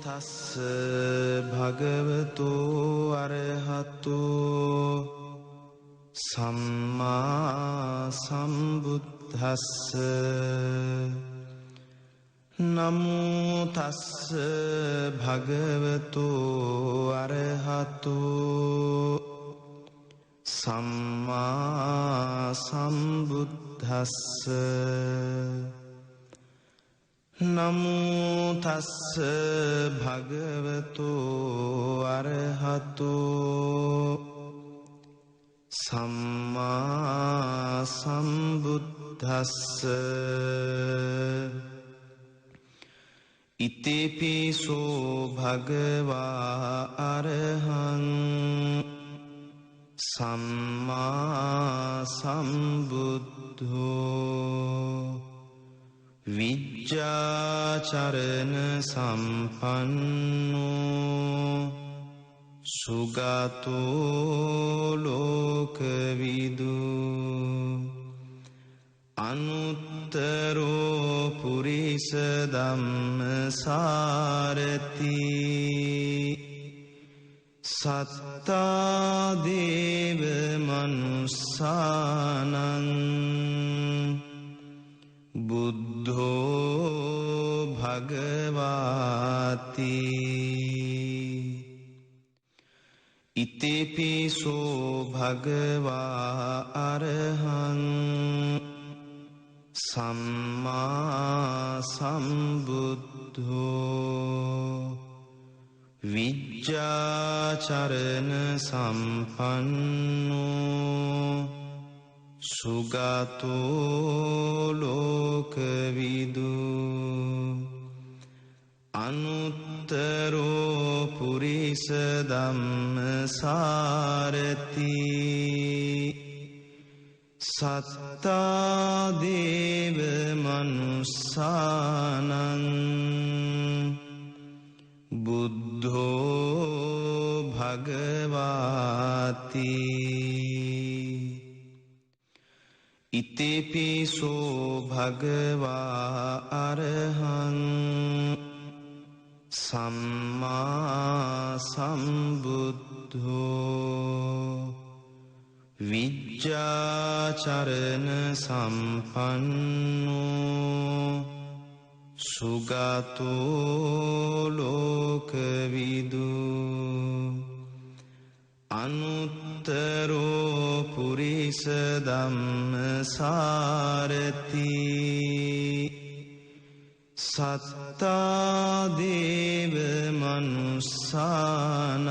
තස්ස භගවතු අරහතු සම්මා සම්බුද්දස්ස නමෝ තස්ස භගවතු අරහතු සම්මා සම්බුද්දස්ස නමෝ තස්ස භගවතු අරහතු සම්මා සම්බුද්දස්ස ඉතිපිසෝ භගවා අරහං සම්මා සම්බුද්ධෝ විජ්ජාචරණ සම්පන්නෝ සුගතෝ ලෝකවිදු අනුත්තරෝ පුරිස ධම්මසාරති සත්තා දේව මනුස්සානං බුද්ධෝ භගවාති ඉතිපිසෝ භගවා අරහං සම්මා සම්බුද්ධෝ විජ්ජාචරණ සම්පන්නෝ සුගතෝ ලෝකවිදු අනුත්තරෝ පුරිස ධම්මසාරති සත්තා දේව මනුස්සානං බුද්ධෝ භගවාති ඉතිපිසෝ භගවා අරහං සම්මා සම්බුද්ධෝ විජ්ජාචරණ සම්පන්නෝ සුගතෝ ලෝකවිදු අනුත්තරෝ පුරිස ධම්මසාරති සත්තා දේව මනුස්සානං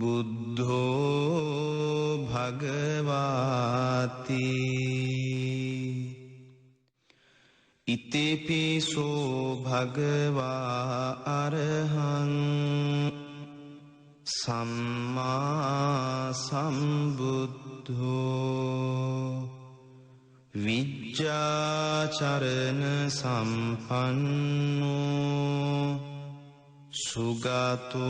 බුද්ධෝ භගවාති ඉතිපිසෝ භගවා අරහං සම්මා සම්බුද්ධෝ විජ්ජාචරණ සම්පන්නෝ සුගතෝ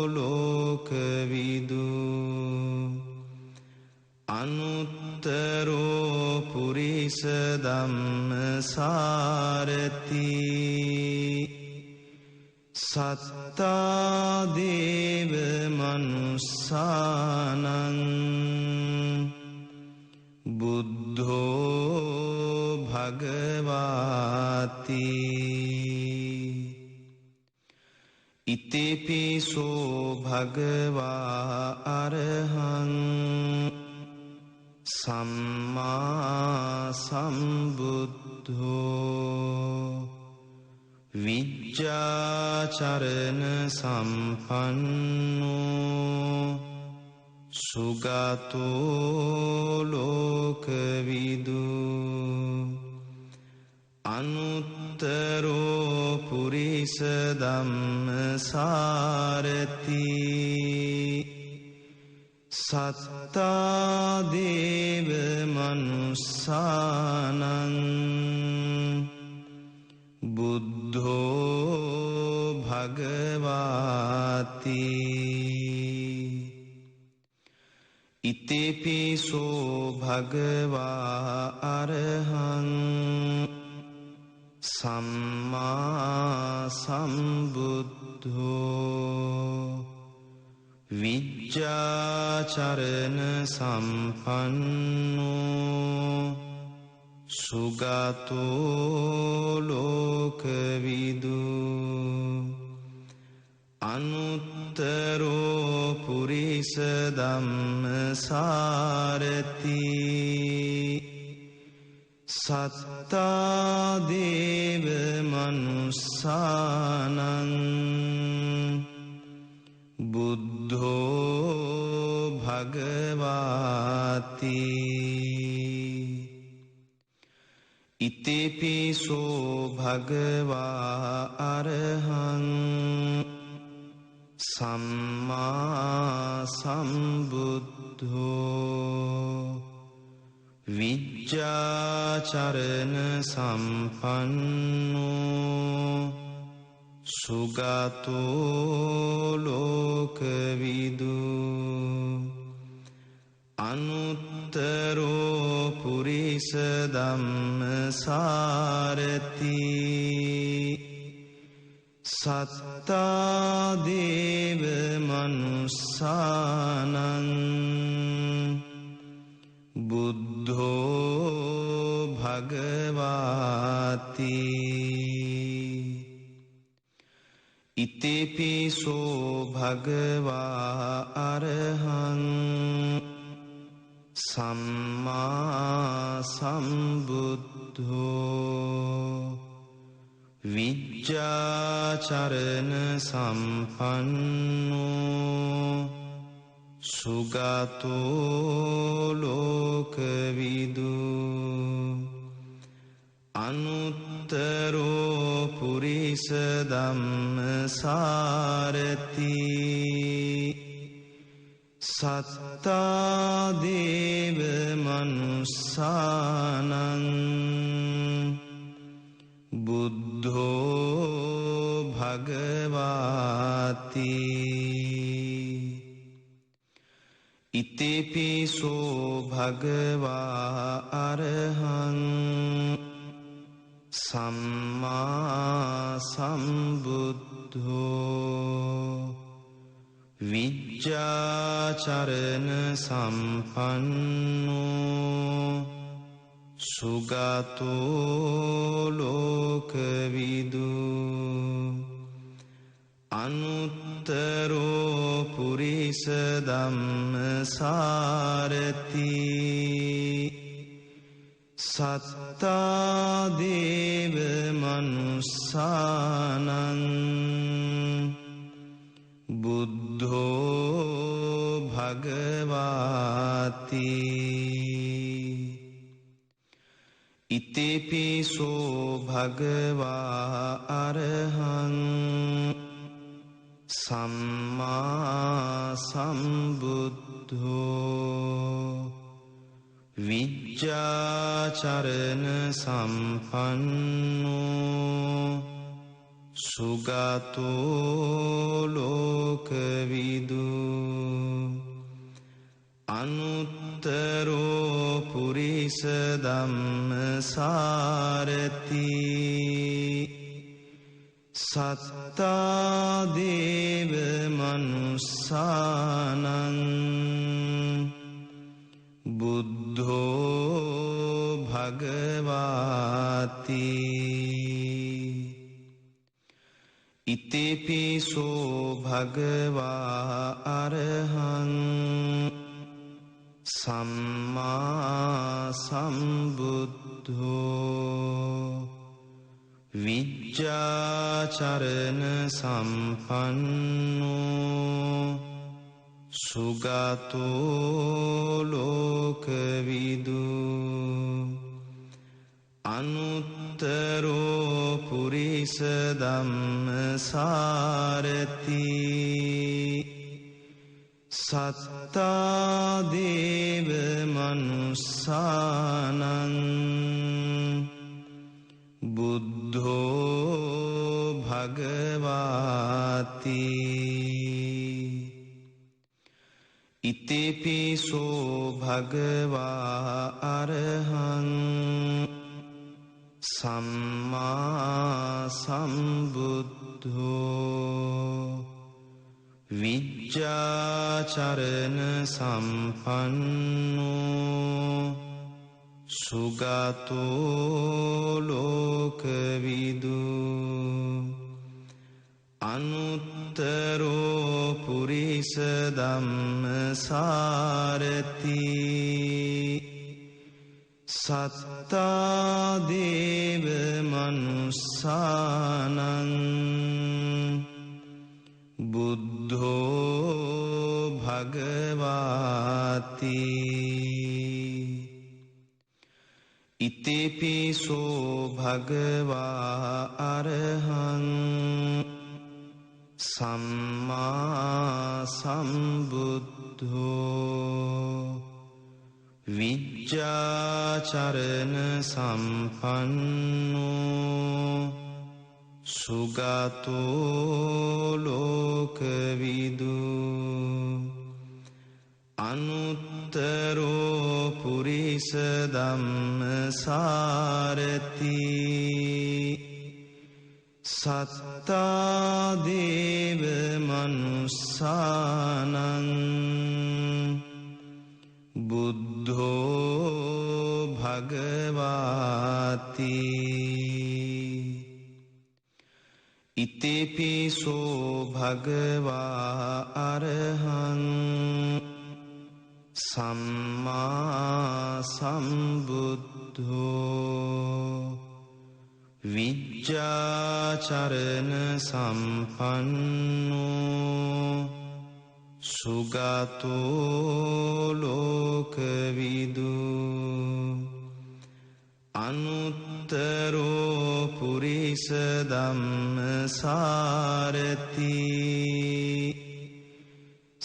ලෝකවිදු අනුත්තරෝ පුරිස ධම්මසාරති සත්තා දේව මනුස්සානං බුද්ධෝ භගවාති ඉතිපිසෝ භගවා අරහං සම්මා සම්බුද්ධෝ විජ්ජාචරණ සම්පන්නෝ සුගතෝ ලෝකවිදු අනුත්තරෝ පුරිස ධම්මසාරති සත්තා දේව මනුස්සානං බුද්ධෝ භගවාති ඉතිපිසෝ භගවා අරහං සම්මා සම්බුද්ධෝ විජ්ජාචරණ සම්පන්නෝ සුගතෝ ලෝකවිදු අනුත්තරෝ පුරිස ධම්මසාරති සත්තා දේව මනුස්සානං බුද්ධෝ භගවාති ඉතිපිසෝ භගවා අරහං සම්මා සම්බුද්ධෝ විජ්ජාචරණ සම්පන්නෝ සුගතෝ ලෝකවිදු අනුත්තරෝ පුරිස ධම්මසාරති සත්තා දේව මනුස්සානං බුද්ධෝ භගවාති ඉතිපිසෝ භගවා අරහං සම්මා සම්බුද්ධෝ විජ්ජාචරණ සම්පන්නෝ සුගතෝ ලෝකවිදු අනුත්තරෝ පුරිස ධම්මසාරති සත්තා දේව මනුස්සානං බුද්ධෝ භගවාති ඉතිපිසෝ භගවා අරහං සම්මා සම්බුද්ධෝ විජ්ජාචරණ සම්පන්නෝ සුගතෝ ලෝකවිදු අනුත්තරෝ පුරිස ධම්මසාරති සත්තා දේව මනුස්සානං බුද්ධෝ භගවාති ඉතිපිසෝ භගවා අරහං සම්මා සම්බුද්ධෝ විජ්ජාචරණ සම්පන්නෝ සුගතෝ ලෝකවිදු අනුත්තරෝ පුරිස ධම්මසාරති සත්තා දේව මනුස්සානං බුද්ධෝ භගවාති ඉතිපිසෝ භගවා අරහං සම්මා සම්බුද්ධෝ විජ්ජාචරණ සම්පන්නෝ සුගතෝ ලෝකවිදු අනුත්තරෝ පුරිස ධම්මසාරති සත්තා දේව මනුස්සානං බුද්ධෝ භගවාති ඉතිපිසෝ භගවා අරහං සම්මා සම්බුද්ධෝ විජ්ජාචරණ සම්පන්නෝ සුගතෝ ලෝකවිදු අනුත්තරෝ පුරිස ධම්මසාරති සත්තා දේව මනුස්සානං බුද්ධෝ භගවාති ඉතිපිසෝ භගවා අරහං සම්මා සම්බුද්ධෝ විජ්ජාචරණ සම්පන්නෝ සුගතෝ ලෝකවිදු අනුත්තරෝ පුරිස ධම්මසාරති සත්තා දේව මනුස්සානං බුද්ධෝ භගවාති ඉතිපිසෝ භගවා අරහං සම්මා සම්බුද්ධෝ විජ්ජාචරණ සම්පන්නෝ සුගතෝ ලෝකවිදු අනුත්තරෝ පුරිස ධම්මසාරති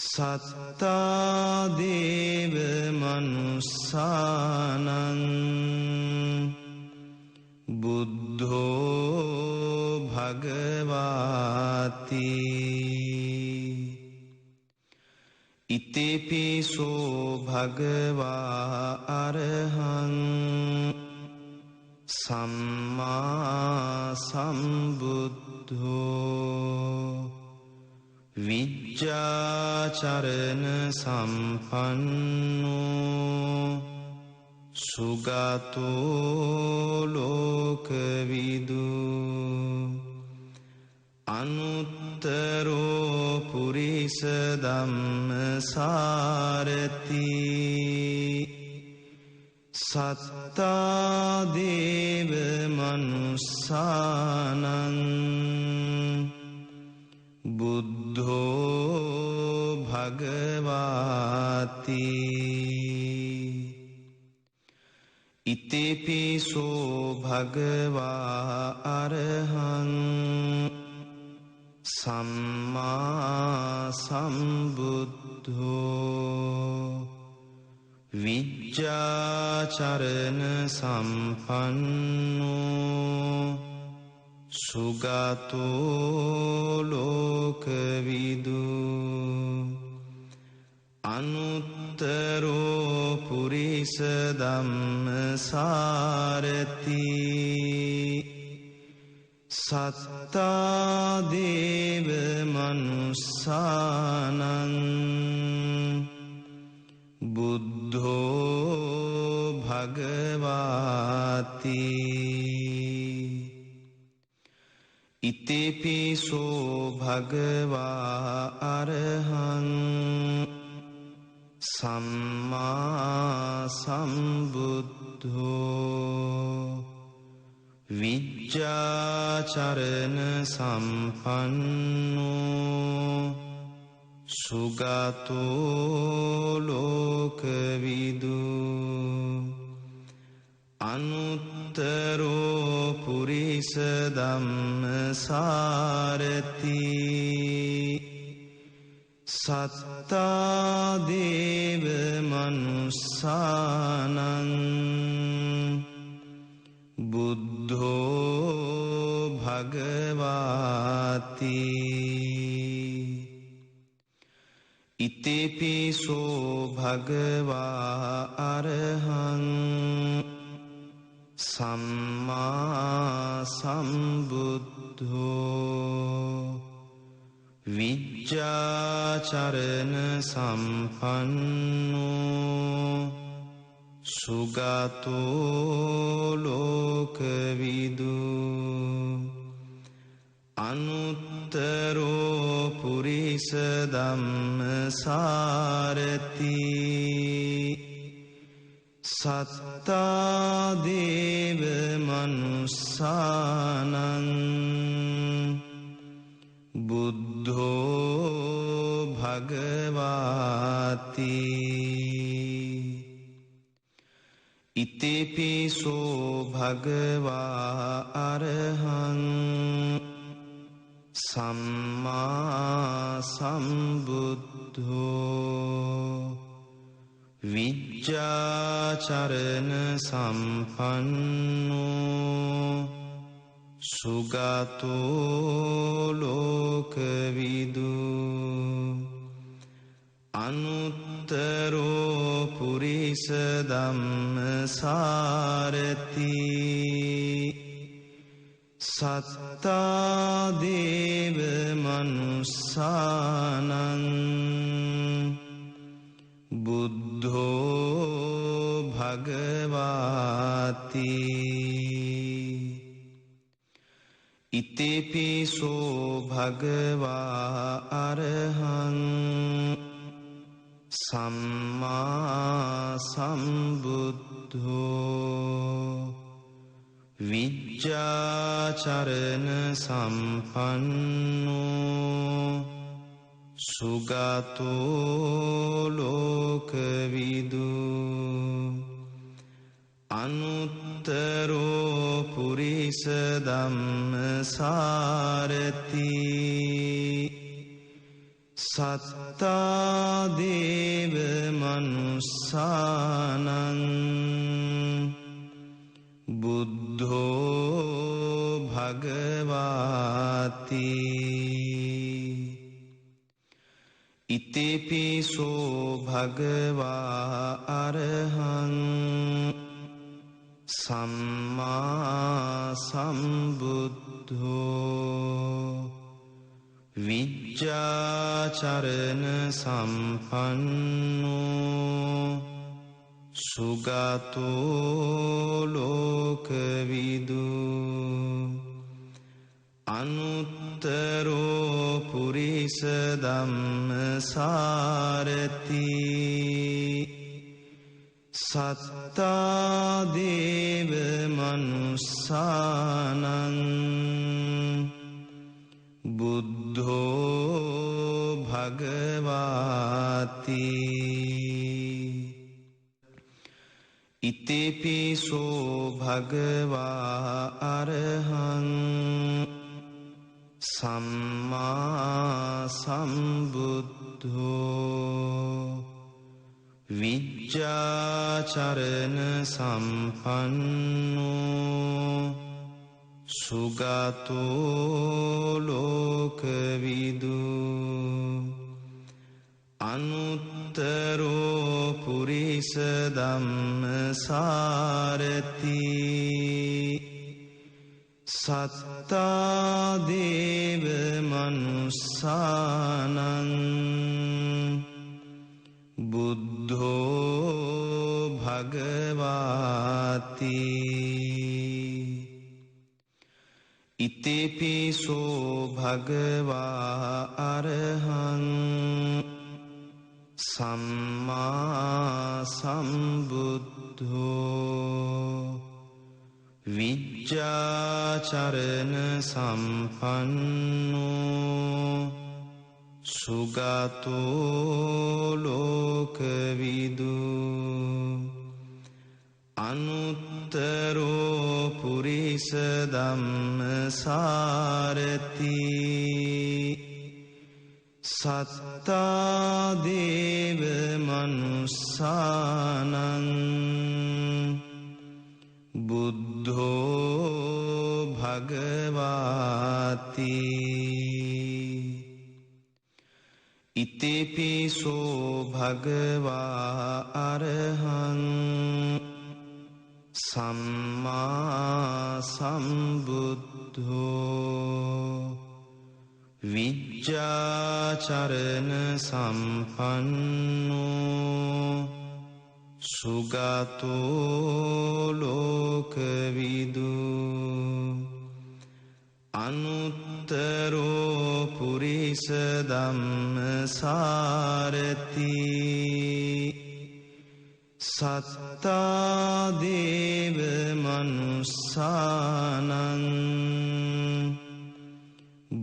සත්තා දේව මනුස්සානං බුද්ධෝ භගවාති ඉතිපිසෝ භගවා අරහං සම්මා සම්බුද්ධෝ විජ්ජාචරණ සම්පන්නෝ සුගතෝ ලෝකවිදු අනුත්තරෝ පුරිස ධම්මසාරති සත්තා දේව මනුස්සානං බුද්ධෝ භගවාති ඉතිපිසෝ භගවා අරහං සම්මා සම්බුද්ධෝ විජ්ජාචරණ සම්පන්නෝ සුගතෝ ලෝකවිදු අනුත්තරෝ පුරිස ධම්මසාරති සත්තා දේව මනුස්සානං බුද්ධෝ භගවාති ඉතිපිසෝ භගවා අරහං සම්මා සම්බුද්ධෝ විජ්ජාචරණ සම්පන්නෝ සුගතෝ ලෝකවිදු අනුත්තරෝ පුරිස ධම්මසාරති සත්තා දේව මනුස්සානං බුද්ධෝ භගවාති ඉතිපිසෝ භගවා අරහං සම්මා සම්බුද්ධෝ විජ්ජාචරණ සම්පන්නෝ සුගතෝ ලෝකවිදු අනුත්තරෝ පුරිස ධම්මසාරති සත්තා දේව මනුස්සානං බුද්ධෝ භගවාති ඉතිපිසෝ භගවා අරහං සම්මා සම්බුද්ධෝ විජ්ජාචරණ සම්පන්නෝ සුගතෝ ලෝකවිදු අනුත්තරෝ පුරිස ධම්මසාරති සත්තා දේව මනුස්සානං බුද්ධෝ භගවාති ඉතිපිසෝ භගවා අරහං සම්මා සම්බුද්ධෝ විජ්ජාචරණ සම්පන්නෝ සුගතෝ ලෝකවිදු අනුත්තරෝ පුරිස ධම්මසාරති සත්තා දේව මනුස්සානං බුද්ධෝ භගවාති ඉතිපිසෝ භගවා අරහං සම්මා සම්බුද්ධෝ විජ්ජාචරණ සම්පන්නෝ සුගතෝ ලෝකවිදු අනුත්තරෝ පුරිස ධම්මසාරති සත්තා දේව මනුස්සානං බුද්ධෝ භගවාති ඉතිපිසෝ භගවා අරහං සම්මා සම්බුද්ධෝ විජ්ජාචරණ සම්පන්නෝ සුගතෝ ලෝකවිදු අනුත්තරෝ පුරිස ධම්මසාරති සත්තා දේව මනුස්සානං බුද්ධෝ භගවාති ඉතිපිසෝ භගවා අරහං සම්මා සම්බුද්ධෝ විජ්ජාචරණ සම්පන්නෝ සුගතෝ ලෝකවිදු අනුත්තරෝ පුරිස ධම්මසාරති සත්තා දේව මනුස්සානං බුද්ධෝ භගවාති ඉතිපිසෝ භගවා අරහං සම්මා සම්බුද්ධෝ විජ්ජාචරණ සම්පන්නෝ සුගතෝ ලෝකවිදු අනුත්තරෝ පුරිස ධම්මසාරති සත්තා දේව මනුස්සානං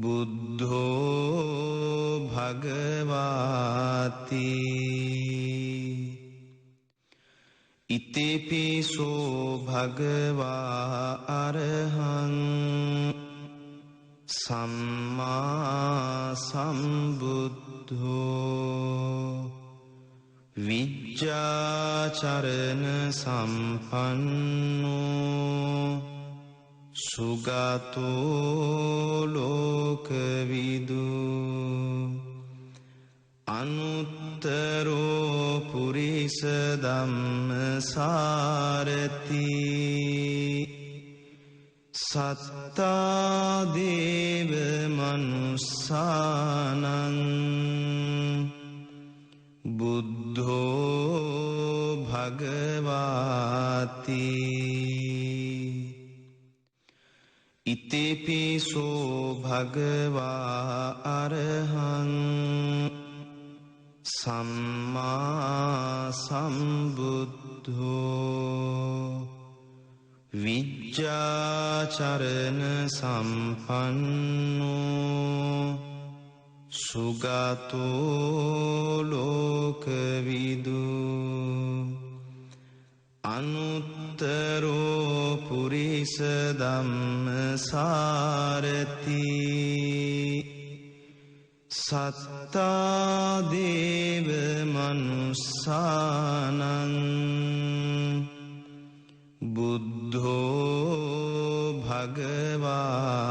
බුද්ධෝ භගවාති ඉතිපිසෝ භගවා අරහං සම්මා සම්බුද්ධෝ විජ්ජාචරණ සම්පන්නෝ සුගතෝ ලෝකවිදු අනුත්තරෝ පුරිස ධම්මසාරති සත්තා දේව මනුස්සානං බුද්ධෝ භගවාති ඉතිපිසෝ භගවා අරහං සම්මා සම්බුද්ධෝ විජ්ජාචරණ සම්පන්නෝ සුගතෝ ලෝකවිදු අනුත්තරෝ පුරිස ධම්මසාරති සත්තා දේව මනුස්සානං බුද්ධෝ භගවාති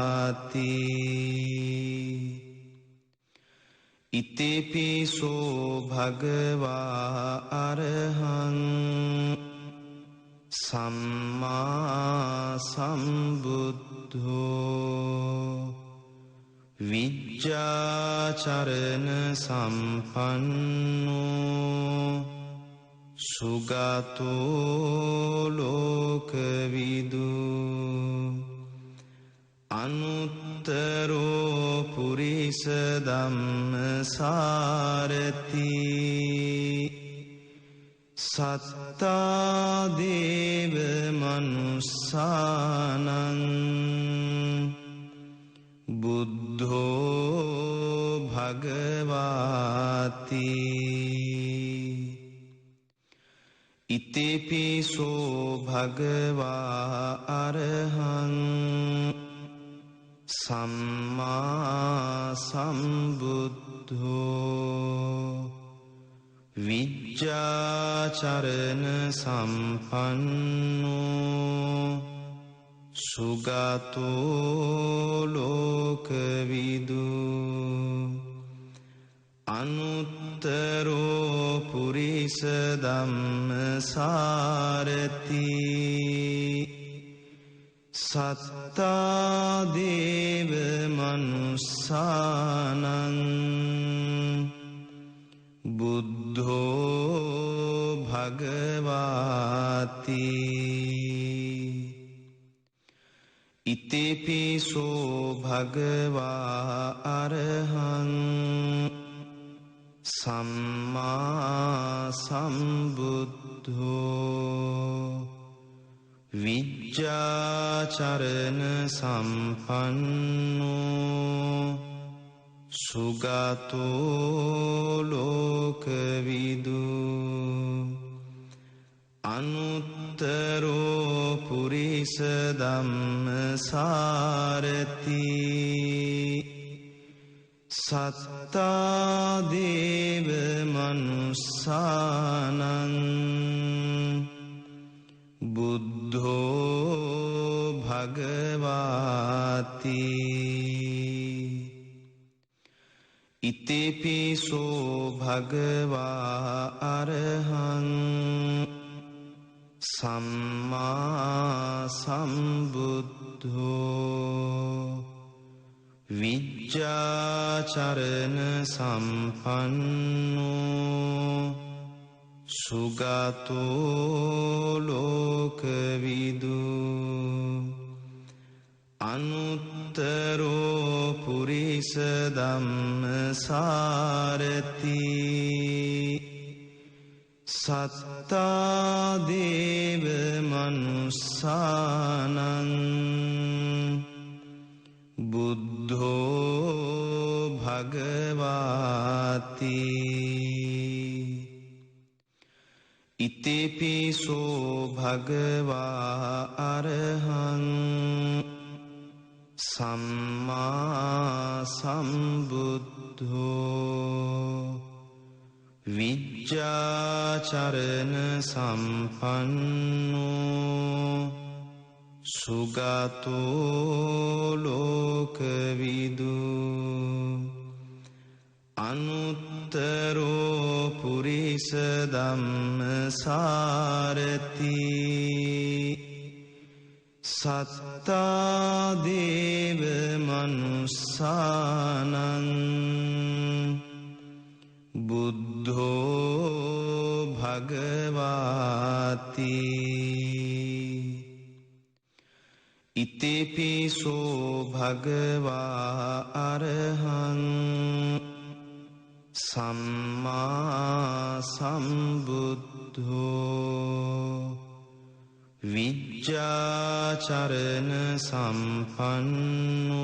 ඉතිපිසෝ භගවා අරහං සම්මා සම්බුද්ධෝ විජ්ජාචරණ සම්පන්නෝ සුගතෝ ලෝකවිදු අනුත්තරෝ පුරිස ධම්මසාරති සත්තා දේව මනුස්සානං බුද්ධෝ භගවාති ඉතිපිසෝ භගවා අරහං සම්මා සම්බුද්ධෝ විජ්ජාචරණ සම්පන්නෝ සුගතෝ ලෝකවිදු අනුත්තරෝ පුරිස ධම්මසාරති සත්තා දේව මනුස්සානං බුද්ධෝ භගවාති ඉතිපිසෝ භගවා අරහං සම්මා සම්බුද්ධෝ විජ්ජාචරණ සම්පන්නෝ සුගතෝ ලෝකවිදු අනුත්තරෝ පුරිස ධම්මසාරති සත්තා දේව මනුස්සානං බුද්ධෝ භගවාති ඉතිපිසෝ භගවා අරහං සම්මා සම්බුද්ධෝ විජ්ජාචරණ සම්පන්නෝ සුගතෝ ලෝකවිදු අනුත්තරෝ පුරිස ධම්මසාරති සත්තා දේව මනුස්සානං බුද්ධෝ භගවාති ඉතිපිසෝ භගවා අරහං සම්මා සම්බුද්ධෝ විජ්ජාචරණ සම්පන්නෝ සුගතෝ ලෝකවිදු අනුත්තරෝ පුරිස ධම්මසාරති සත්තා දේව මනුස්සානං බුද්ධෝ භගවාති ඉතිපිසෝ භගවා අරහං සම්මා සම්බුද්ධෝ විජ්ජාචරණ සම්පන්නෝ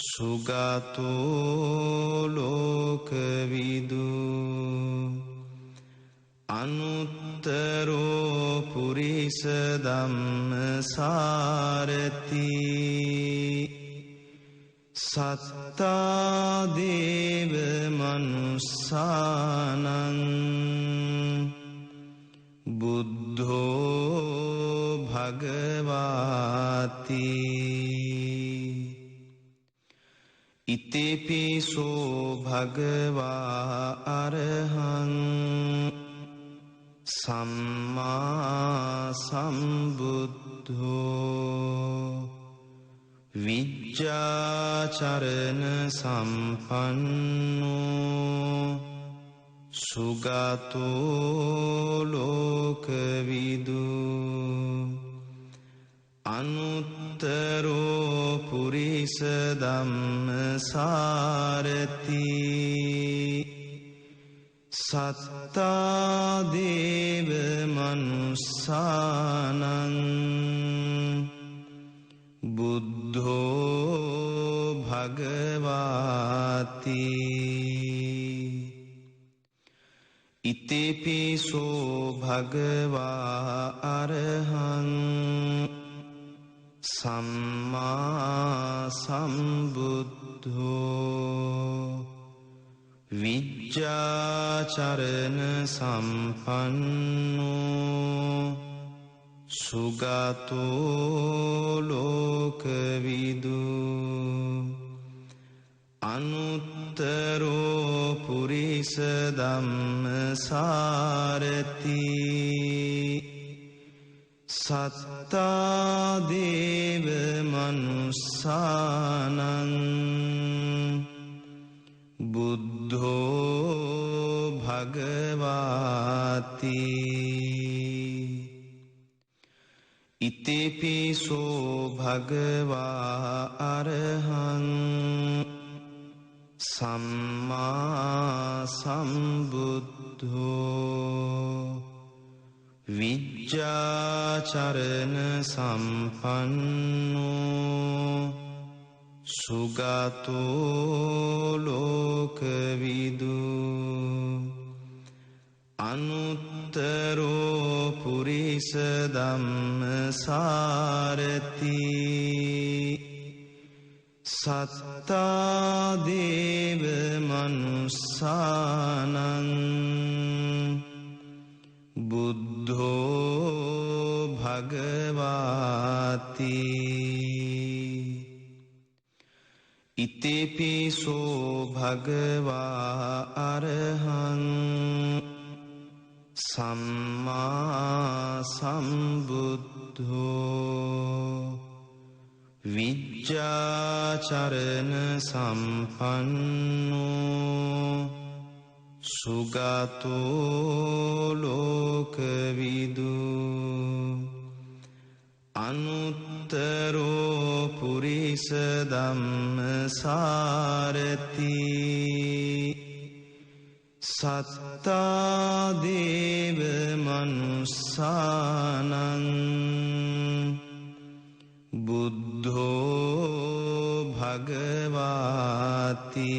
සුගතෝ ලෝකවිදු අනුත්තරෝ පුරිස ධම්මසාරති සත්තා දේව මනුස්සානං බුද්ධෝ භගවාති ඉතිපිසෝ භගවා අරහං සම්මා සම්බුද්ධෝ විජ්ජාචරණ සම්පන්නෝ සුගතෝ ලෝකවිදු අනුත්තරෝ පුරිස ධම්මසාරති සත්තා දේව මනුස්සානං බුද්ධෝ භගවාති ඉතිපිසෝ භගවා අරහං සම්මා සම්බුද්ධෝ විජ්ජාචරණ සම්පන්නෝ සුගතෝ ලෝකවිදු අනුත්තරෝ පුරිස ධම්මසාරති සත්තා දේව මනුස්සානං බුද්ධෝ භගවාති ඉතිපිසෝ භගවා අරහං සම්මා සම්බුද්ධෝ විජ්ජාචරණ සම්පන්නෝ සුගතෝ ලෝකවිදු අනුත්තරෝ පුරිස ධම්මසාරති සත්තා දේව මනුස්සානං බුද්ධෝ භගවාති ඉතිපිසෝ භගවා අරහං සම්මා සම්බුද්ධෝ විජ්ජාචරණ සම්පන්නෝ සුගතෝ ලෝකවිදු අනුත්තරෝ පුරිස ධම්මසාරති සත්තා දේව මනුස්සානං බුද්ධෝ භගවාති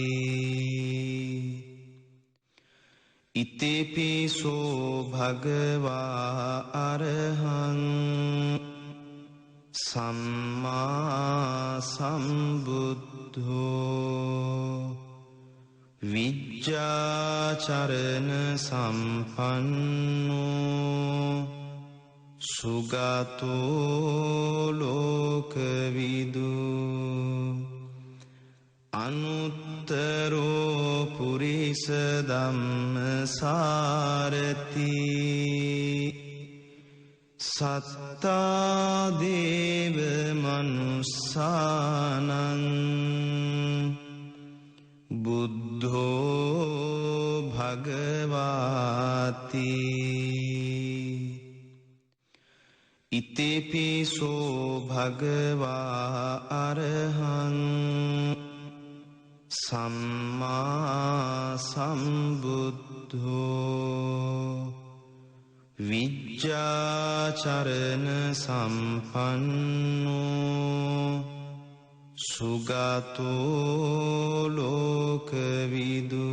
ඉතිපිසෝ භගවා අරහං සම්මා සම්බුද්ධෝ විජ්ජාචරණ සම්පන්නෝ සුගතෝ ලෝකවිදු අනුත්තරෝ පුරිස ධම්මසාරති සත්තා දේව මනුස්සානං බුද්ධෝ භගවාති ඉතිපිසෝ භගවා අරහං සම්මා සම්බුද්ධෝ විජ්ජාචරණ සම්පන්නෝ සුගතෝ ලෝකවිදු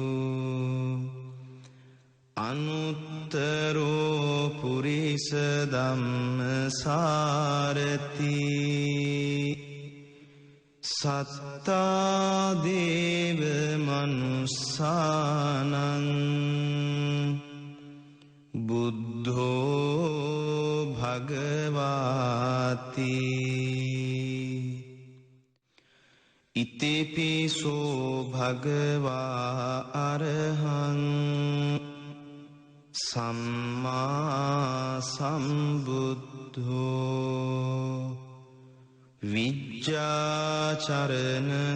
අනුත්තරෝ පුරිස ධම්මසාරති සත්තා දේව මනුස්සානං බුද්ධෝ භගවාති ඉතිපිසෝ භගවා අරහං සම්මා සම්බුද්ධෝ විජ්ජාචරණ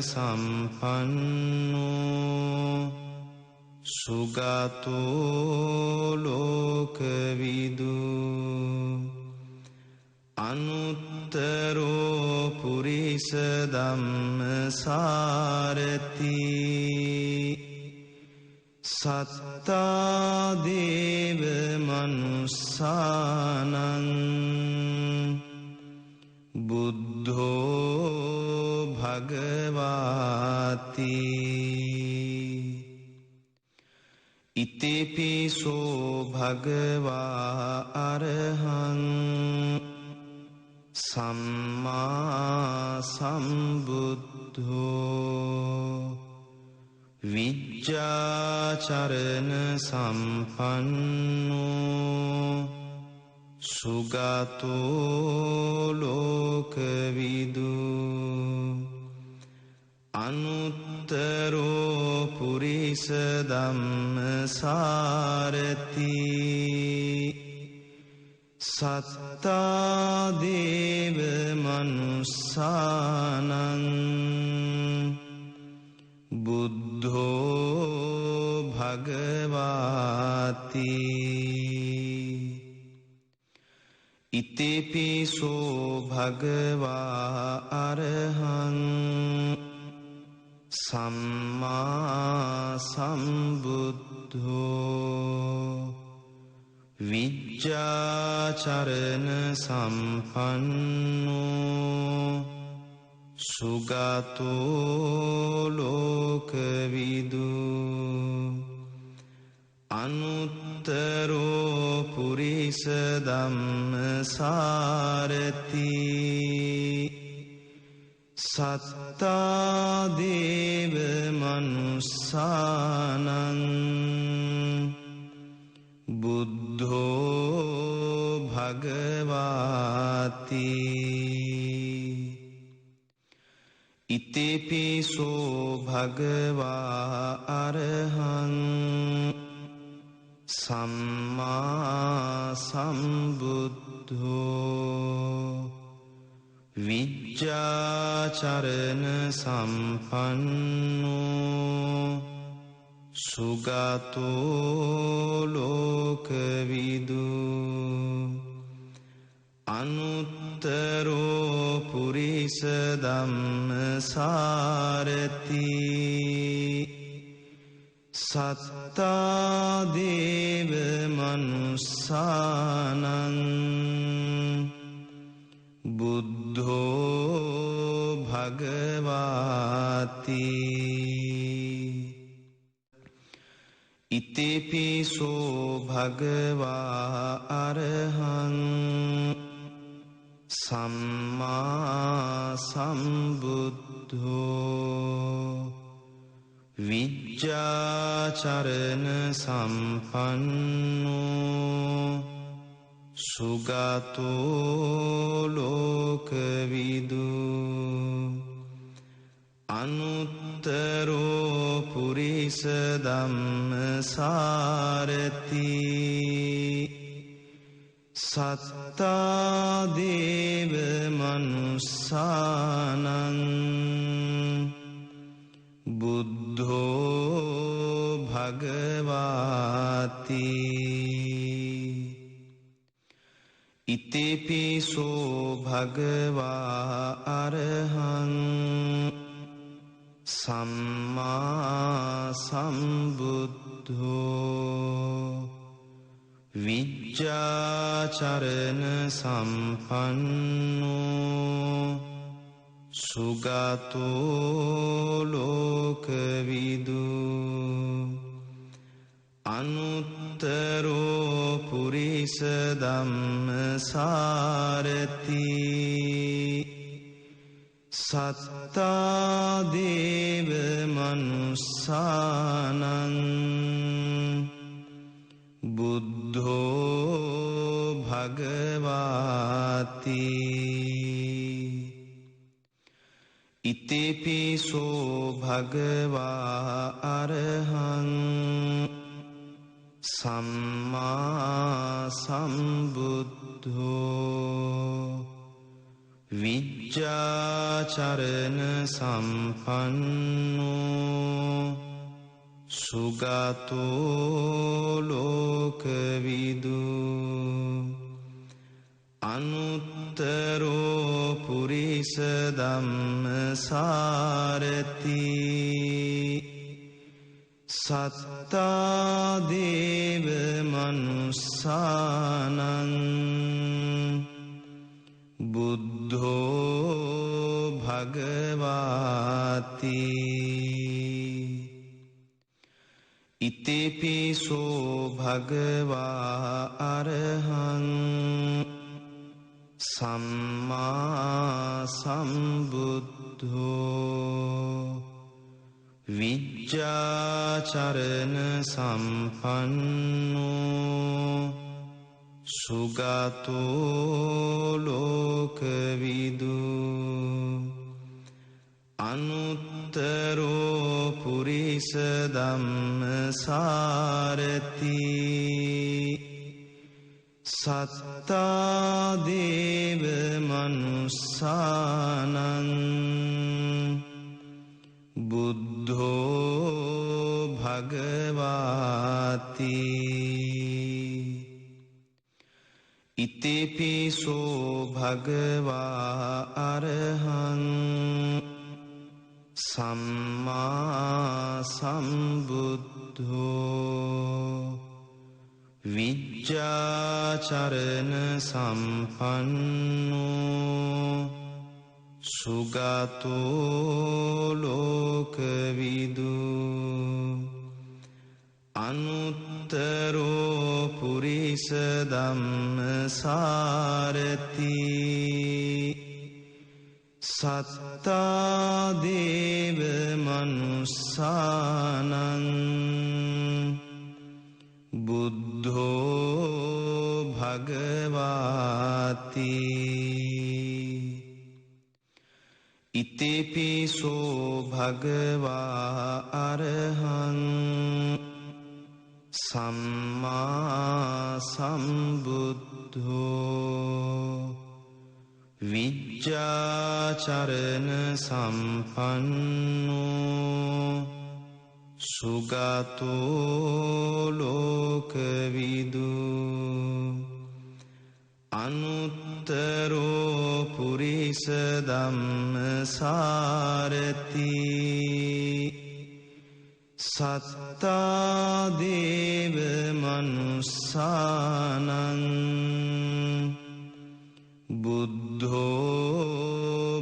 සම්පන්නෝ සුගතෝ ලෝකවිදු අනුත්තරෝ පුරිස ධම්මසාරති සත්තා දේව මනුස්සානං බුද්ධෝ භගවාති ඉතිපිසෝ භගවා අරහං සම්මා සම්බුද්ධෝ විජ්ජාචරණ සම්පන්නෝ සුගතෝ ලෝකවිදු අනුත්තරෝ පුරිස ධම්මසාරති සත්තා දේව මනුස්සානං බුද්ධෝ භගවාති ඉතිපිසෝ භගවා අරහං සම්මා සම්බුද්ධෝ විජ්ජාචරණ සම්පන්නෝ සුගතෝ ලෝකවිදු අනුත්තරෝ පුරිස ධම්මසාරති සත්තා දේව මනුස්සානං බුද්ධෝ භගවාති ඉතිපිසෝ භගවා අරහං සම්මා සම්බුද්ධෝ විජ්ජාචරණ සම්පන්නෝ සුගතෝ ලෝකවිදු අනුත්තරෝ පුරිස ධම්මසාරති සත්තා දේව මනුස්සානං බුද්ධෝ භගවාති ඉතිපිසෝ භගවා අරහං සම්මා සම්බුද්ධෝ විජ්ජාචරණ සම්පන්නෝ සුගතෝ ලෝකවිදු අනුත්තරෝ පුරිස ධම්මසාරති සත්තා දේව මනුස්සානං බුද්ධෝ භගවාති ඉතිපිසෝ භගවා අරහං සම්මා සම්බුද්ධෝ විජ්ජාචරණ සම්පන්නෝ සුගතෝ ලෝකවිදු අනුත්තරෝ පුරිස ධම්මසාරති සත්තා දේව මනුස්සානං බුද්ධෝ භගවාති ඉතිපිසෝ භගවා අරහං සම්මා සම්බුද්ධෝ විජ්ජාචරණ සම්පන්නෝ සුගතෝ ලෝකවිදු අනුත්තරෝ පුරිස ධම්මසාරති සත්තා දේව මනුස්සානං බුද්ධෝ භගවාති ඉතිපිසෝ භගවා අරහං සම්මා සම්බුද්ධෝ විජ්ජාචරණ සම්පන්නෝ සුගතෝ ලෝකවිදු අනුත්තරෝ පුරිස ධම්මසාරති සත්තා දේව මනුස්සානං බුද්ධෝ භගවාති ඉතිපිසෝ භගවා අරහං සම්මා සම්බුද්ධෝ විජ්ජාචරණ සම්පන්නෝ සුගතෝ ලෝකවිදු අනුත්තරෝ පුරිස ධම්මසාරති සත්තා දේව මනුස්සානං බුද්ධෝ භගවාති ඉතිපිසෝ භගවා අරහං සම්මා සම්බුද්ධෝ විජ්ජාචරණ සම්පන්නෝ සුගතෝ ලෝකවිදු අනුත්තරෝ පුරිස ධම්මසාරති සත්තා දේව මනුස්සානං බුද්ධෝ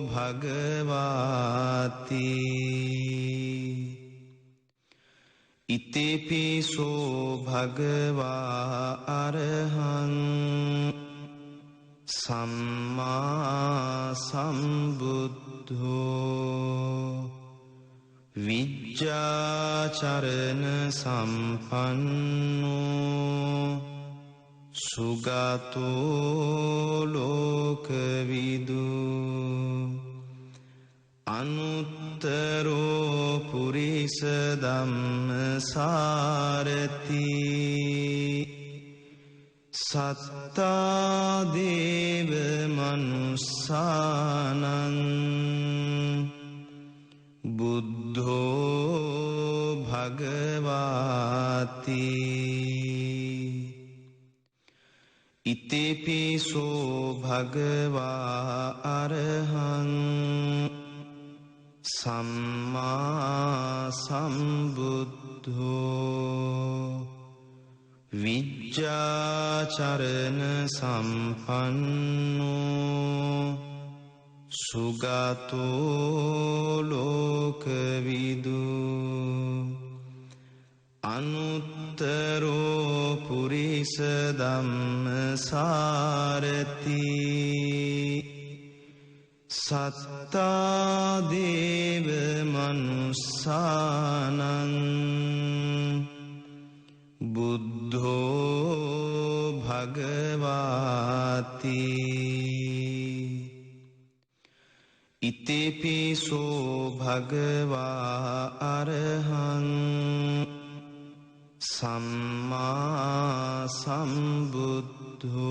භගවාති ඉතිපිසෝ භගවා අරහං සම්මා සම්බුද්ධෝ විජ්ජාචරණ සම්පන්නෝ සුගතෝ ලෝකවිදු අනුත්තරෝ පුරිස ධම්මසාරති සත්තා දේව මනුස්සානං බුද්ධෝ භගවාති ඉතිපිසෝ භගවා අරහං සම්මා සම්බුද්ධෝ විජ්ජාචරණ සම්පන්නෝ සුගතෝ ලෝකවිදු අනුත්තරෝ පුරිස ධම්මසාරති සත්තා දේව මනුස්සානං බුද්ධෝ භගවාති ඉතිපිසෝ භගවා අරහං සම්මා සම්බුද්ධෝ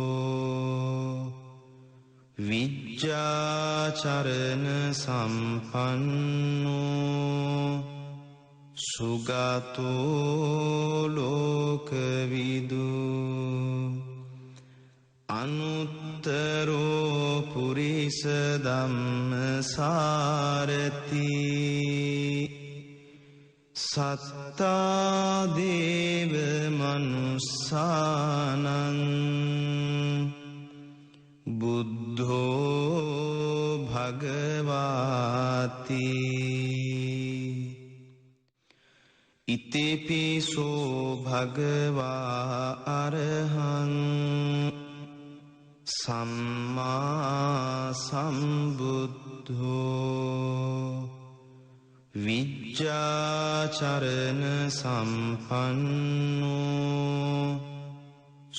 විජ්ජාචරණ සම්පන්නෝ සුගතෝ ලෝකවිදු අනුත්තරෝ පුරිස ධම්මසාරති සත්තා දේව මනුස්සානං බුද්ධෝ භගවාති ඉතිපිසෝ භගවා අරහං සම්මා සම්බුද්ධෝ විජ්ජාචරණ සම්පන්නෝ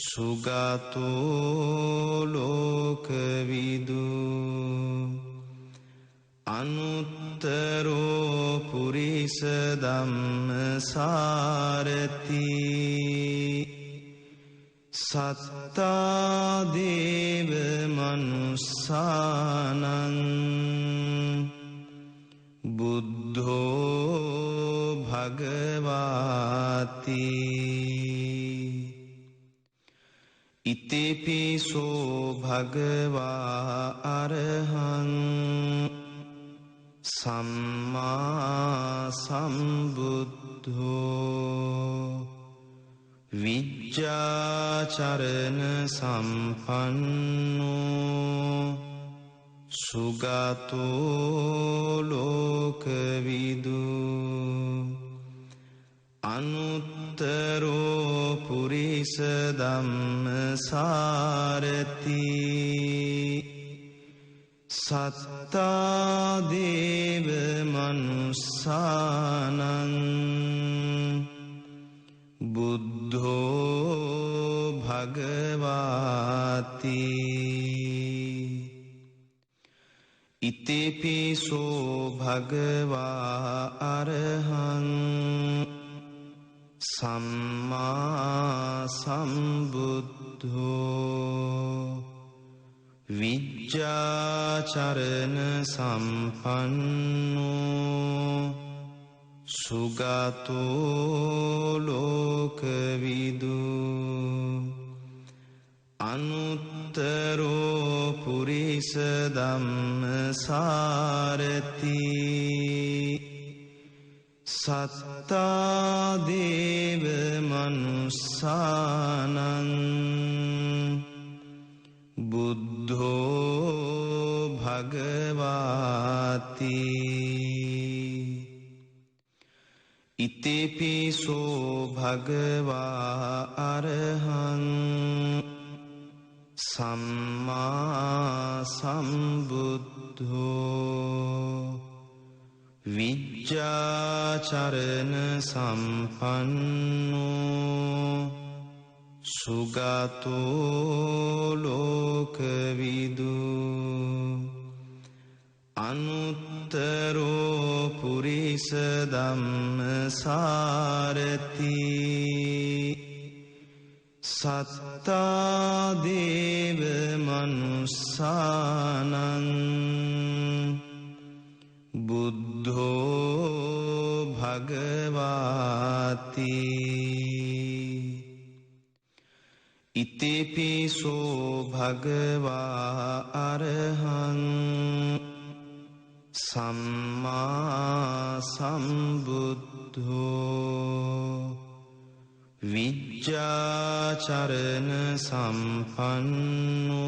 සුගතෝ ලෝකවිදු අනුත්තරෝ පුරිස ධම්මසාරති සත්තා දේව මනුස්සානං බුද්ධෝ භගවාති ඉතිපිසෝ භගවා අරහං සම්මා සම්බුද්ධෝ විජ්ජාචරණ සම්පන්නෝ සුගතෝ ලෝකවිදු අනුත්තරෝ පුරිස ධම්මසාරති සත්තා දේව මනුස්සානං බුද්ධෝ භගවාති ඉතිපිසෝ භගවා අරහං සම්මා සම්බුද්ධෝ විජ්ජාචරණ සම්පන්නෝ සුගතෝ ලෝකවිදු අනුත්තරෝ පුරිස ධම්මසාරති සත්තා දේව මනුස්සානං බුද්ධෝ භගවාති ඉතිපිසෝ භගවා අරහං සම්මා සම්බුද්ධෝ විජ්ජාචරණ සම්පන්නෝ සුගතෝ ලෝකවිදු අනුත්තරෝ පුරිස ධම්මසාරති සත්තා දේව මනුස්සානං බුද්ධෝ භගවාති ඉතිපිසෝ භගවා අරහං සම්මා සම්බුද්ධෝ විජ්ජාචරණ සම්පන්නෝ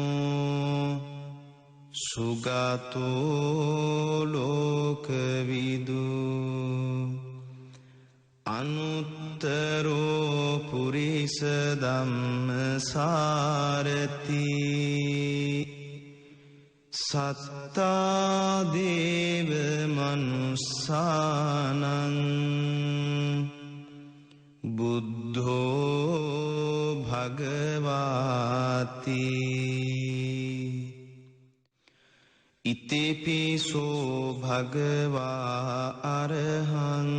සුගතෝ ලෝකවිදු අනුත්තරෝ පුරිස ධම්මසාරති සත්තා දේව මනුස්සානං බුද්ධෝ භගවාති ඉතිපිසෝ භගවා අරහං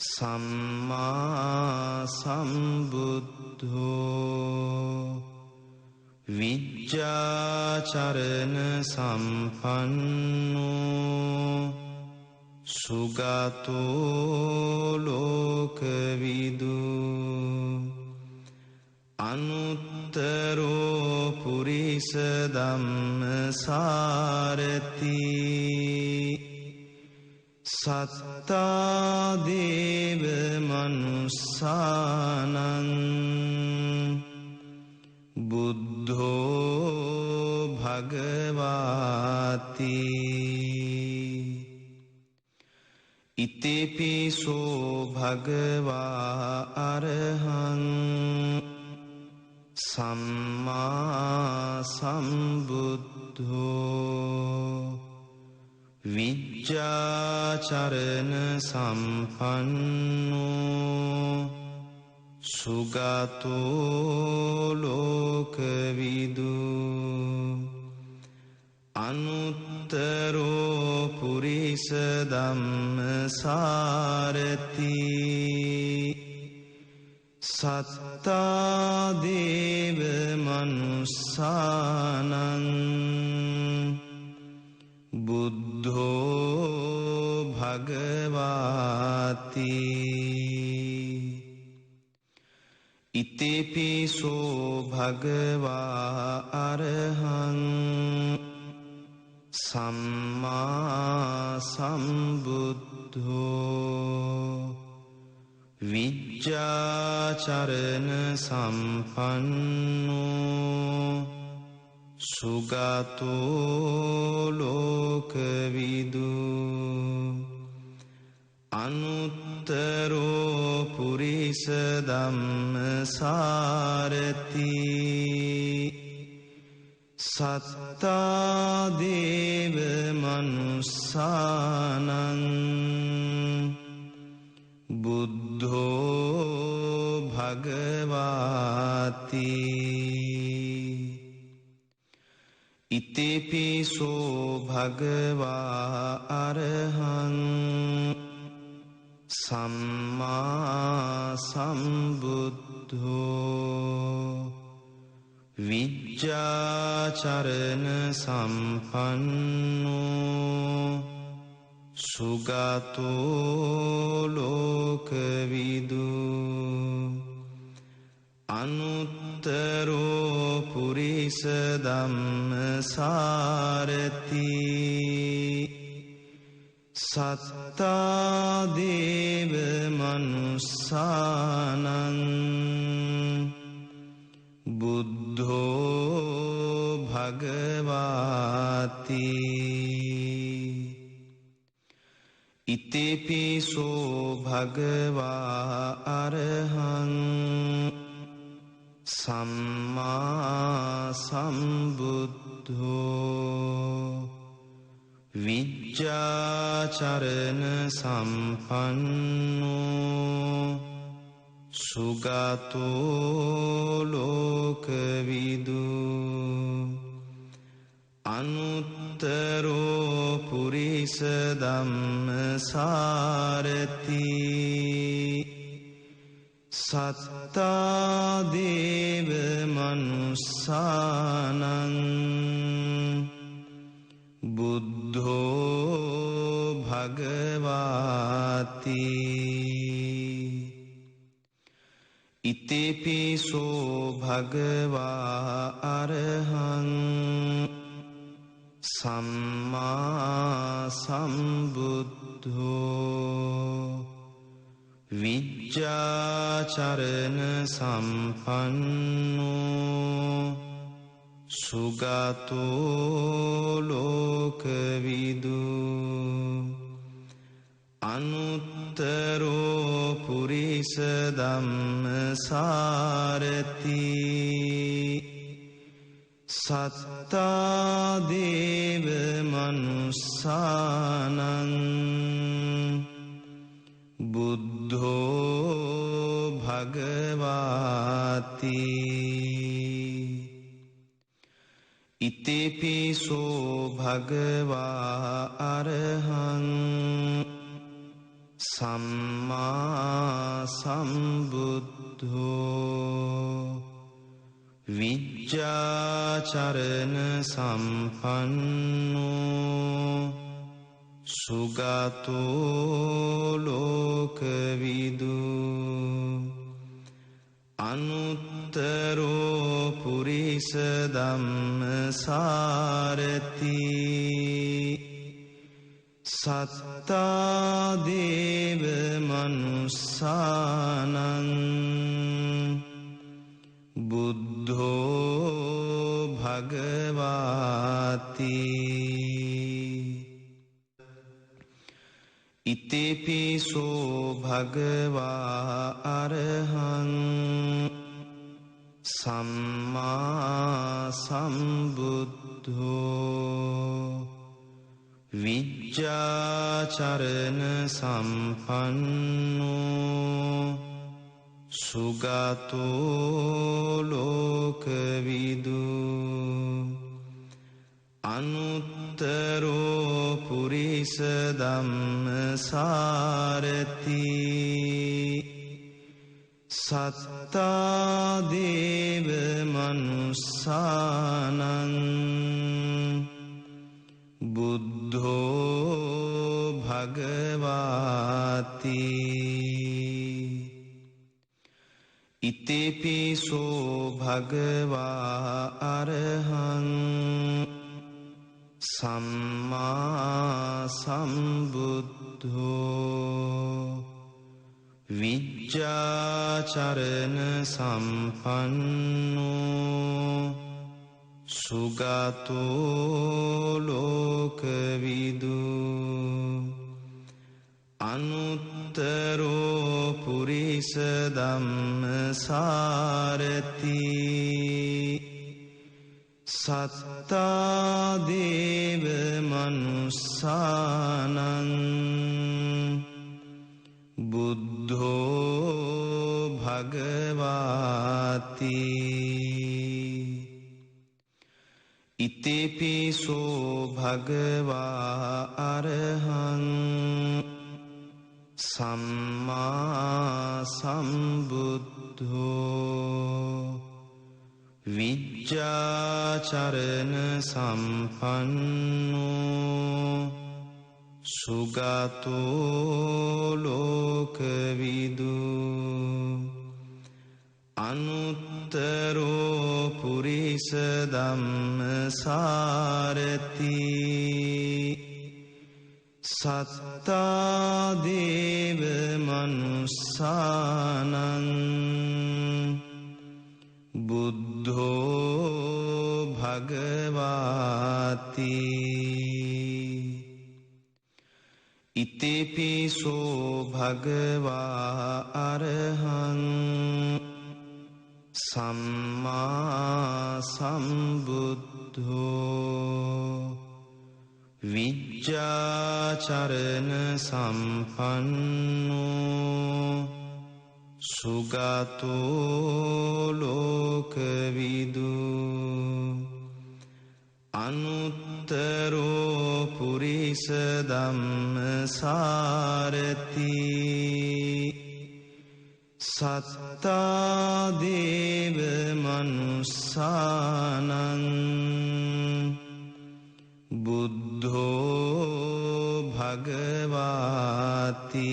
සම්මා සම්බුද්ධෝ විජ්ජාචරණ සම්පන්නෝ සුගතෝ ලෝකවිදු අනුත්තරෝ පුරිස ධම්මසාරති සත්තා දේව මනුස්සානං බුද්ධෝ භගවාති ඉතිපිසෝ භගවා අරහං සම්මා සම්බුද්ධෝ විජ්ජාචරණ සම්පන්නෝ සුගතෝ ලෝකවිදු අනුත්තරෝ පුරිස ධම්මසාරති සත්තා දේව මනුස්සානං බුද්ධෝ භගවාති ඉතිපිසෝ භගවා අරහං සම්මා සම්බුද්ධෝ විජ්ජාචරණ සම්පන්නෝ සුගතෝ ලෝකවිදු අනුත්තරෝ පුරිස ධම්මසාරති සත්තා දේව මනුස්සානං බුද්ධෝ භගවාති ඉතිපිසෝ භගවා අරහං සම්මා සම්බුද්ධෝ විජ්ජාචරණ සම්පන්නෝ සුගතෝ ලෝකවිදු අනුත්තරෝ පුරිස ධම්මසාරති සත්තා දේව මනුස්සානං බුද්ධෝ භගවාති ඉතිපිසෝ භගවා අරහං සම්මා සම්බුද්ධෝ විජ්ජාචරණ සම්පන්නෝ සුගතෝ ලෝකවිදු අනුත්තරෝ පුරිස ධම්මසාරති සත්තා දේව මනුස්සානං බුද්ධෝ භගවාති ඉතිපිසෝ භගවා අරහං සම්මා සම්බුද්ධෝ විජ්ජාචරණ සම්පන්නෝ සුගතෝ ලෝකවිදු අනුත්තරෝ පුරිස ධම්මසාරති සත්තා දේව මනුස්සානං බුද්ධෝ භගවාති ඉතිපිසෝ භගවා අරහං සම්මා සම්බුද්ධෝ විජ්ජාචරණ සම්පන්නෝ සුගතෝ ලෝකවිදු අනුත්තරෝ පුරිස ධම්මසාරති සත්තා දේව මනුස්සානං බුද්ධෝ භගවාති ඉතිපිසෝ භගවා අරහං සම්මා සම්බුද්ධෝ විජ්ජාචරණ සම්පන්නෝ සුගතෝ ලෝකවිදු අනුත්තරෝ පුරිස ධම්මසාරති සත්තා දේව මනුස්සානං බුද්ධෝ භගවාති ඉතිපිසෝ භගවා අරහං සම්මා සම්බුද්ධෝ විජ්ජාචරණ සම්පන්නෝ සුගතෝ ලෝකවිදු අනුත්තරෝ පුරිස ධම්මසාරති සත්තා දේව මනුස්සානං බුද්ධෝ භගවාති ඉතිපිසෝ භගවා අරහං සම්මා සම්බුද්ධෝ විජ්ජාචරණ සම්පන්නෝ සුගතෝ ලෝකවිදු අනුත්තරෝ පුරිස ධම්මසාරති සත්තා දේව මනුස්සානං බුද්ධෝ භගවාති ඉතිපිසෝ භගවා අරහං සම්මා සම්බුද්ධෝ විජ්ජාචරණ සම්පන්නෝ සුගතෝ ලෝකවිදු අනුත්තරෝ පුරිස ධම්මසාරති සත්තා දේව මනුස්සානං බුද්ධෝ භගවාති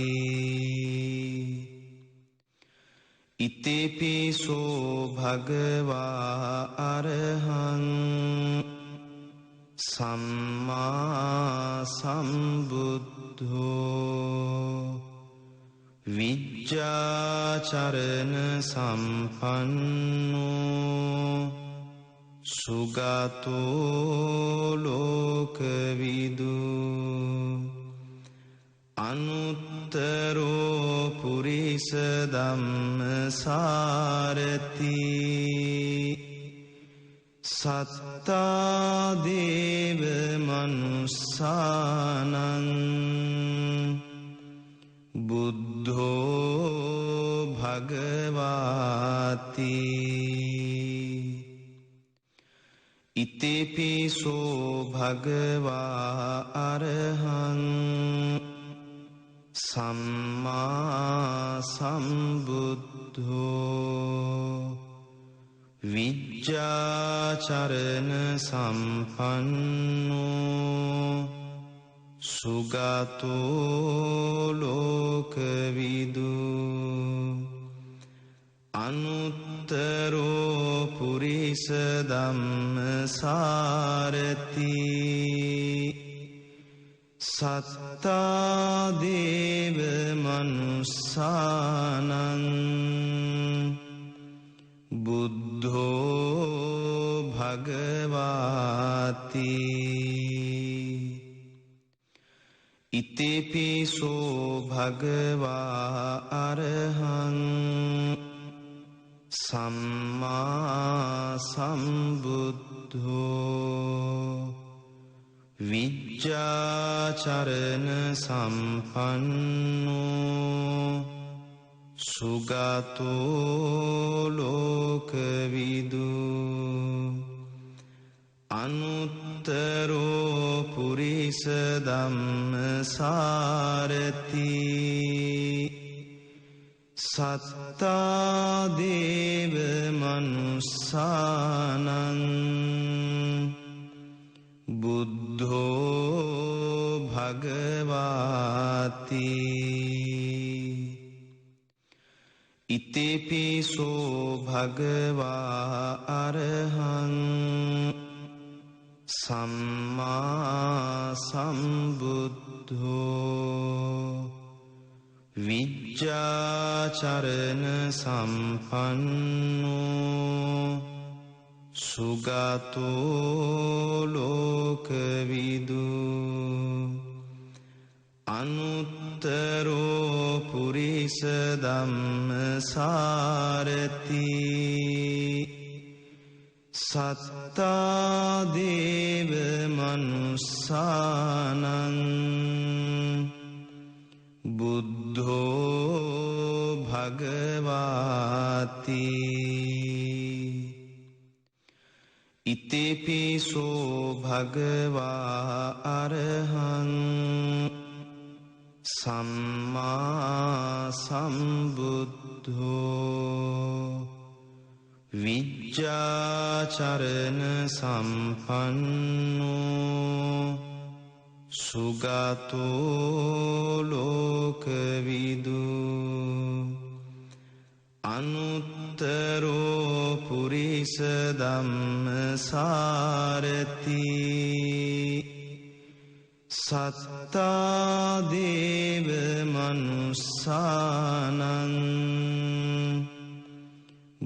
ඉතිපිසෝ භගවා අරහං සම්මා සම්බුද්ධෝ විජ්ජාචරණ සම්පන්නෝ සුගතෝ ලෝකවිදු අනුත්තරෝ පුරිස ධම්මසාරති සත්තා දේව මනුස්සානං බුද්ධෝ භගවාති ඉතිපිසෝ භගවා අරහං සම්මා සම්බුද්ධෝ විජ්ජාචරණ සම්පන්නෝ සුගතෝ ලෝකවිදු අනුත්තරෝ පුරිස ධම්මසාරති සත්තා දේව මනුස්සානං බුද්ධෝ භගවාති ඉතිපිසෝ භගවා අරහං සම්මා සම්බුද්ධෝ විජ්ජාචරණ සම්පන්නෝ සුගතෝ ලෝකවිදු අනුත්තරෝ පුරිස ධම්මසාරති සත්තා දේව මනුස්සානං බුද්ධෝ භගවාති ඉතිපිසෝ භගවා අරහං සම්මා සම්බුද්ධෝ විජ්ජාචරණ සම්පන්නෝ සුගතෝ ලෝකවිදු අනුත්තරෝ පුරිස ධම්මසාරති සත්තා දේව මනුස්සානං බුද්ධෝ භගවාති ඉතිපිසෝ භගවා අරහං සම්මා සම්බුද්ධෝ විජ්ජාචරණ සම්පන්නෝ සුගතෝ ලෝකවිදු අනුත්තරෝ පුරිස ධම්මසාරති සත්තා දේව මනුස්සානං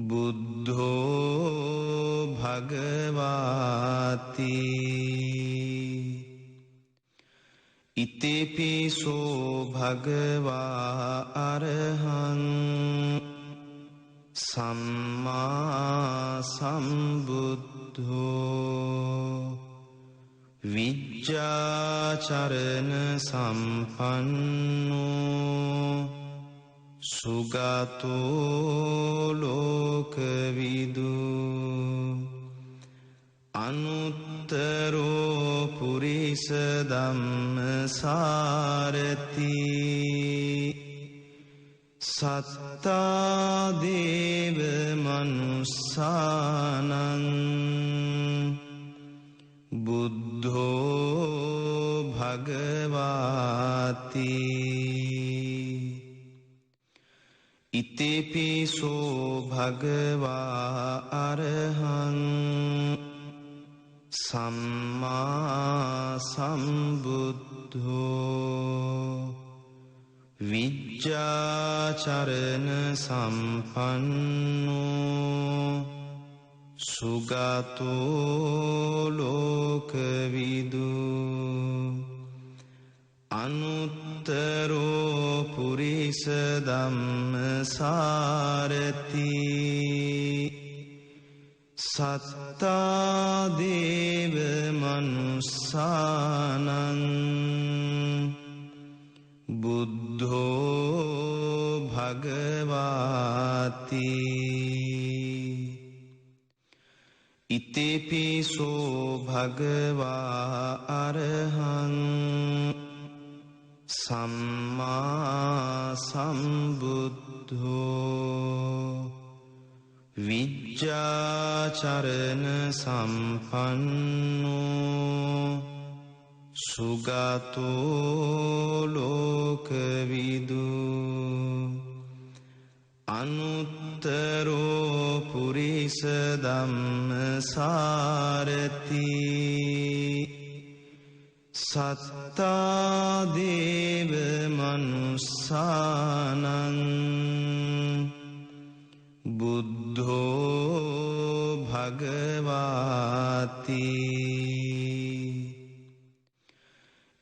බුද්ධෝ භගවාති ඉතිපිසෝ භගවා අරහං සම්මා සම්බුද්ධෝ විජ්ජාචරණ සම්පන්නෝ සුගතෝ ලෝකවිදු අනුත්තරෝ පුරිස ධම්මසාරති සත්තා දේව මනුස්සානං බුද්ධෝ භගවාති ඉතිපිසෝ භගවා අරහං සම්මා සම්බුද්ධෝ විජ්ජාචරණ සම්පන්නෝ සුගතෝ ලෝකවිදු අනුත්තරෝ පුරිස ධම්මසාරති සත්තා දේව මනුස්සානං බුද්ධෝ භගවාති ඉතිපිසෝ භගවා අරහං සම්මා සම්බුද්ධෝ විජ්ජාචරණ සම්පන්නෝ සුගතෝ ලෝකවිදු අනුත්තරෝ පුරිස ධම්මසාරති සත්තා දේව මනුස්සානං බුද්ධෝ භගවාති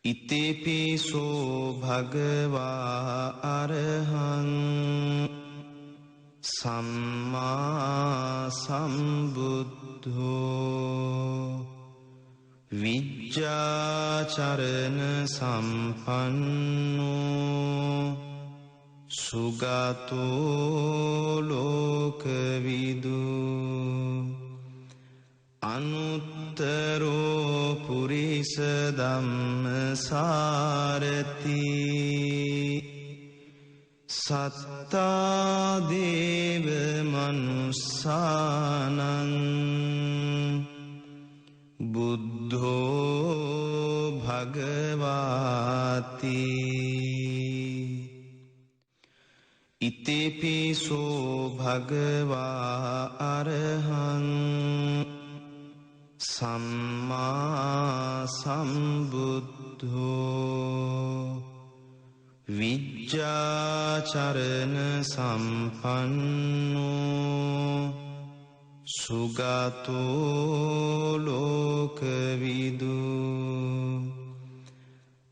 ඉතිපිසෝ භගවා අරහං සම්මා සම්බුද්ධෝ විජ්ජාචරණ සම්පන්නෝ සුගතෝ ලෝකවිදු අනුත්තරෝ පුරිස ධම්මසාරති සත්තා දේව මනුස්සානං බුද්ධෝ භගවාති ඉතිපිසෝ භගවා අරහං සම්මා සම්බුද්ධෝ විජ්ජාචරණ සම්පන්නෝ සුගතෝ ලෝකවිදු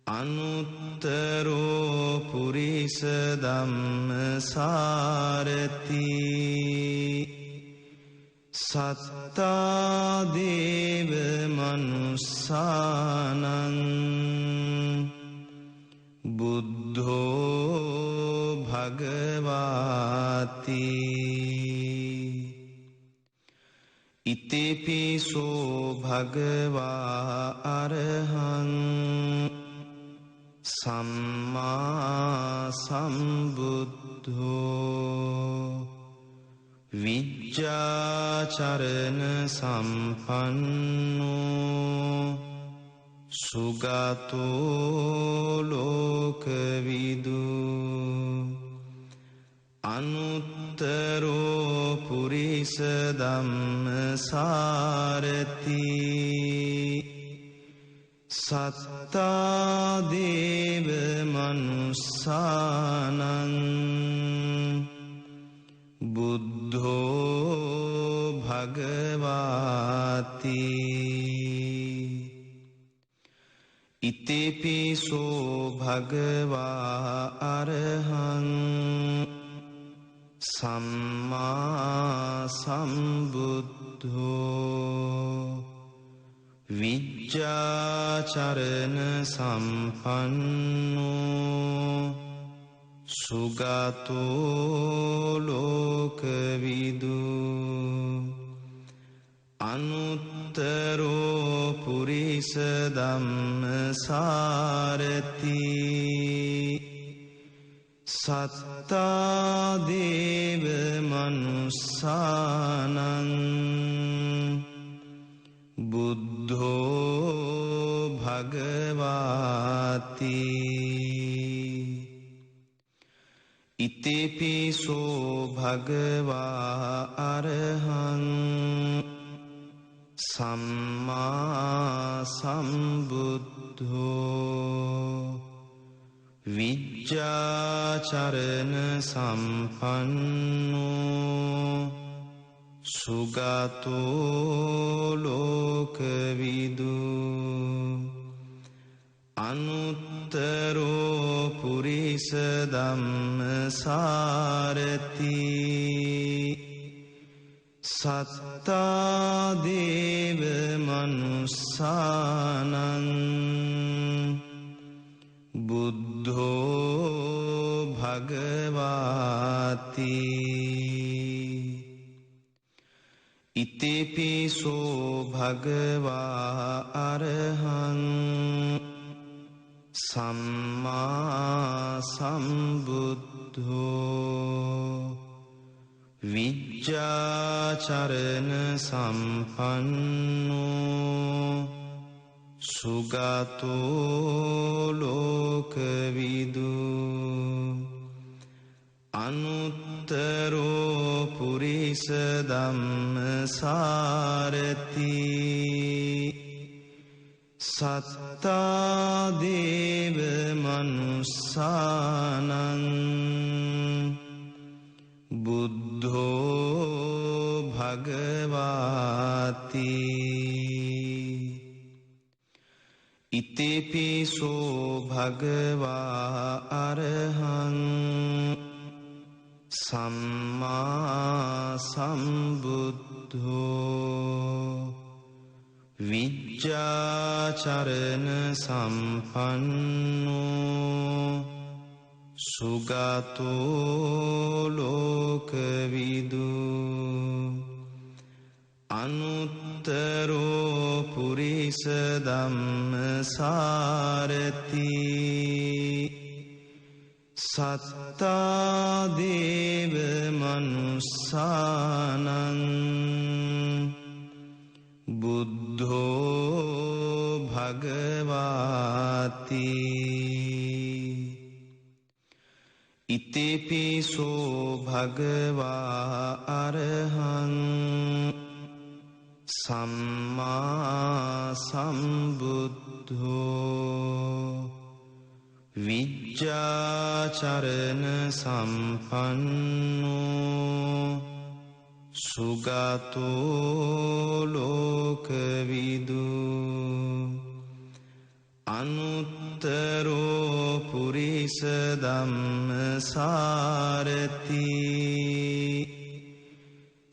අනුත්තරෝ පුරිස ධම්මසාරති සත්තා දේව මනුස්සානං බුද්ධෝ භගවාති ඉතිපිසෝ භගවා අරහං සම්මා සම්බුද්ධෝ විජ්ජාචරණ සම්පන්නෝ සුගතෝ ලෝකවිදු අනුත්තරෝ පුරිස ධම්මසාරති සත්තා දේව මනුස්සානං බුද්ධෝ භගවාති ඉතිපිසෝ භගවා අරහං සම්මා සම්බුද්ධෝ විජ්ජාචරණ සම්පන්නෝ සුගතෝ ලෝකවිදු අනුත්තරෝ පුරිස ධම්මසාරති සත්තා දේව මනුස්සානං බුද්ධෝ භගවාති ඉතිපිසෝ භගවා අරහං සම්මා සම්බුද්ධෝ විජ්ජාචරණ සම්පන්නෝ සුගතෝ ලෝකවිදු අනුත්තරෝ පුරිස ධම්මසාරති සත්තා දේව මනුස්සානං බුද්ධෝ භගවාති ඉතිපිසෝ භගවා අරහං සම්මා සම්බුද්ධෝ විජ්ජාචරණ සම්පන්නෝ සුගතෝ ලෝකවිදු අනුත්තරෝ පුරිස ධම්මසාරති සත්තා දේව මනුස්සානං බුද්ධෝ භගවාති ඉතිපිසෝ භගවා අරහං සම්මා සම්බුද්ධෝ විජ්ජාචරණ සම්පන්නෝ සුගතෝ ලෝකවිදු අනුත්තරෝ පුරිස ධම්මසාරති සත්තා දේව මනුස්සානං බුද්ධෝ භගවාති ඉතිපිසෝ භගවා අරහං සම්මා සම්බුද්ධෝ විජ්ජාචරණ සම්පන්නෝ සුගතෝ ලෝකවිදු අනුත්තරෝ පුරිස ධම්මසාරති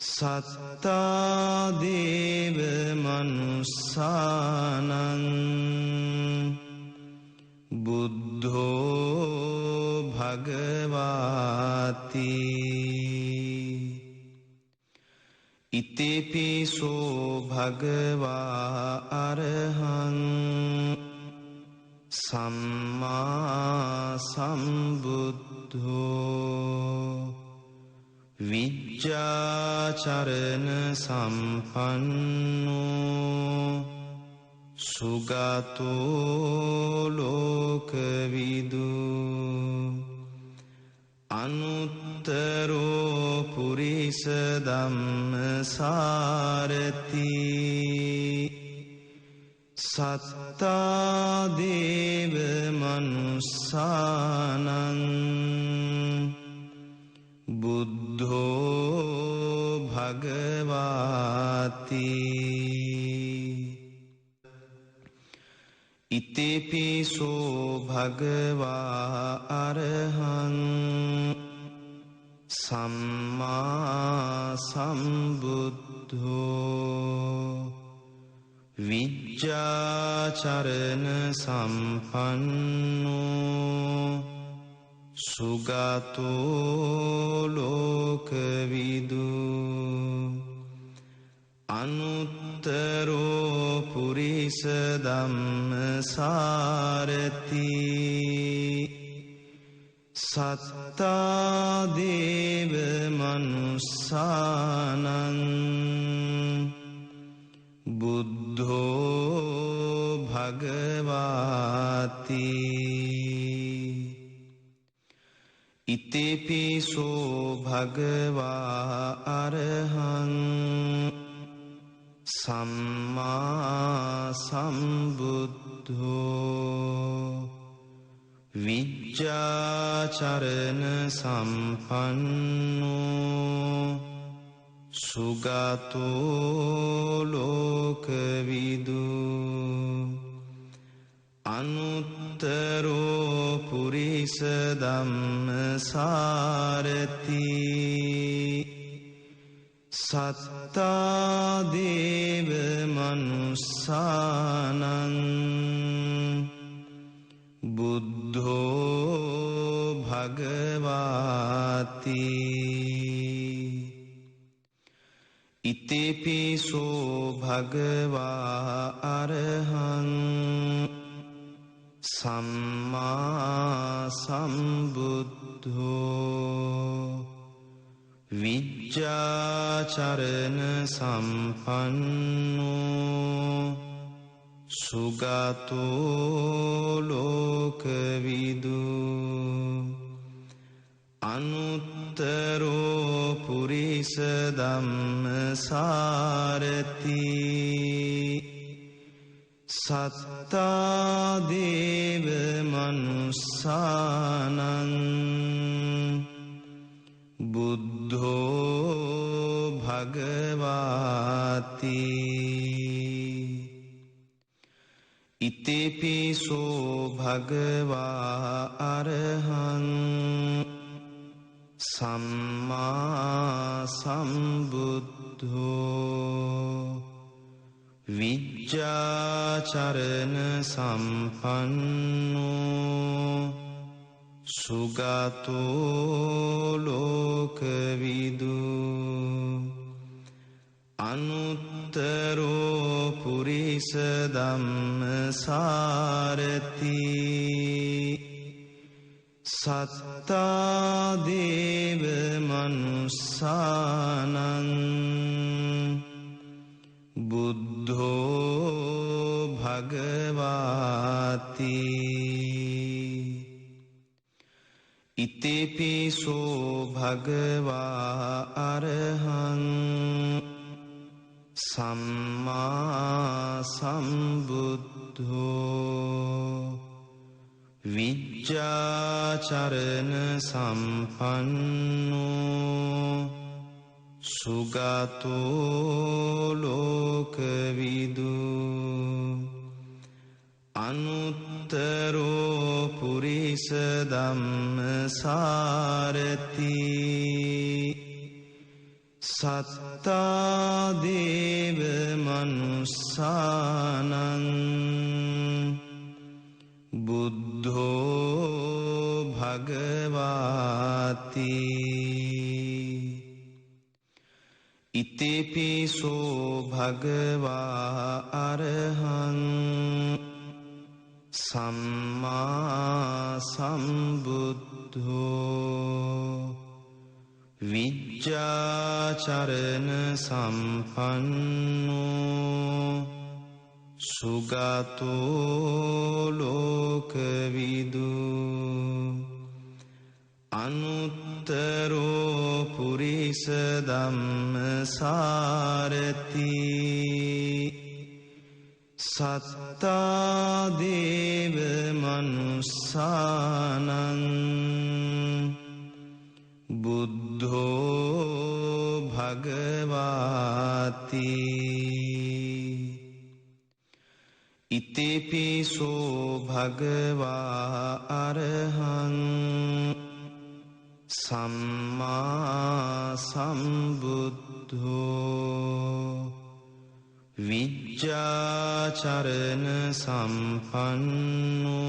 සත්තා දේව මනුස්සානං බුද්ධෝ භගවාති ඉතිපිසෝ භගවා අරහං සම්මා සම්බුද්ධෝ විජ්ජාචරණ සම්පන්නෝ සුගතෝ ලෝකවිදු අනුත්තරෝ පුරිස ධම්මසාරති සත්තා දේව මනුස්සානං බුද්ධෝ භගවාති ඉතිපිසෝ භගවා අරහං සම්මා සම්බුද්ධෝ විජ්ජාචරණ සම්පන්නෝ සුගතෝ ලෝකවිදු අනුත්තරෝ පුරිස ධම්මසාරති සත්තා දේව මනුස්සානං බුද්ධෝ භගවාති ඉතිපිසෝ භගවා අරහං සම්මා සම්බුද්ධෝ විජ්ජාචරණ සම්පන්නෝ සුගතෝ ලෝකවිදු අනුත්තරෝ පුරිස ධම්මසාරති සත්තා දේව මනුස්සානං බුද්ධෝ භගවාති ඉතිපිසෝ භගවා අරහං සම්මා සම්බුද්ධෝ විජ්ජාචරණ සම්පන්නෝ සුගතෝ ලෝකවිදු අනුත්තරෝ පුරිස ධම්මසාරති සත්තා දේව මනුස්සානං බුද්ධෝ භගවාති ඉතිපිසෝ භගවා අරහං සම්මා සම්බුද්ධෝ විජ්ජාචරණ සම්පන්නෝ සුගතෝ ලෝකවිදු අනුත්තරෝ පුරිස ධම්මසාරති සත්තා දේව මනුස්සානං බුද්ධෝ භගවාති ඉතිපිසෝ භගවා අරහං සම්මා සම්බුද්ධෝ විජ්ජාචරණ සම්පන්නෝ සුගතෝ ලෝකවිදු අනුත්තරෝ පුරිස ධම්මසාරති සත්තා දේව මනුස්සානං බුද්ධෝ භගවාති ඉතිපිසෝ භගවා අරහං සම්මා සම්බුද්ධෝ විජ්ජාචරණ සම්පන්නෝ සුගතෝ ලෝකවිදු අනුත්තරෝ පුරිස ධම්මසාරති සත්තා දේව මනුස්සානං බුද්ධෝ භගවාති ඉතිපිසෝ භගවා අරහං සම්මා සම්බුද්ධෝ විජ්ජාචරණ සම්පන්නෝ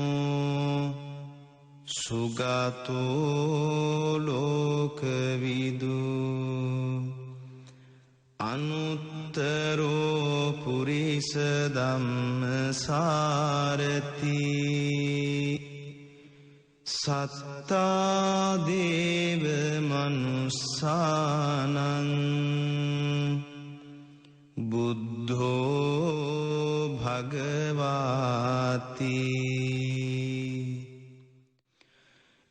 සුගතෝ ලෝකවිදු අනුත්තරෝ පුරිස ධම්මසාරති සත්තා දේව මනුස්සානං බුද්ධෝ භගවාති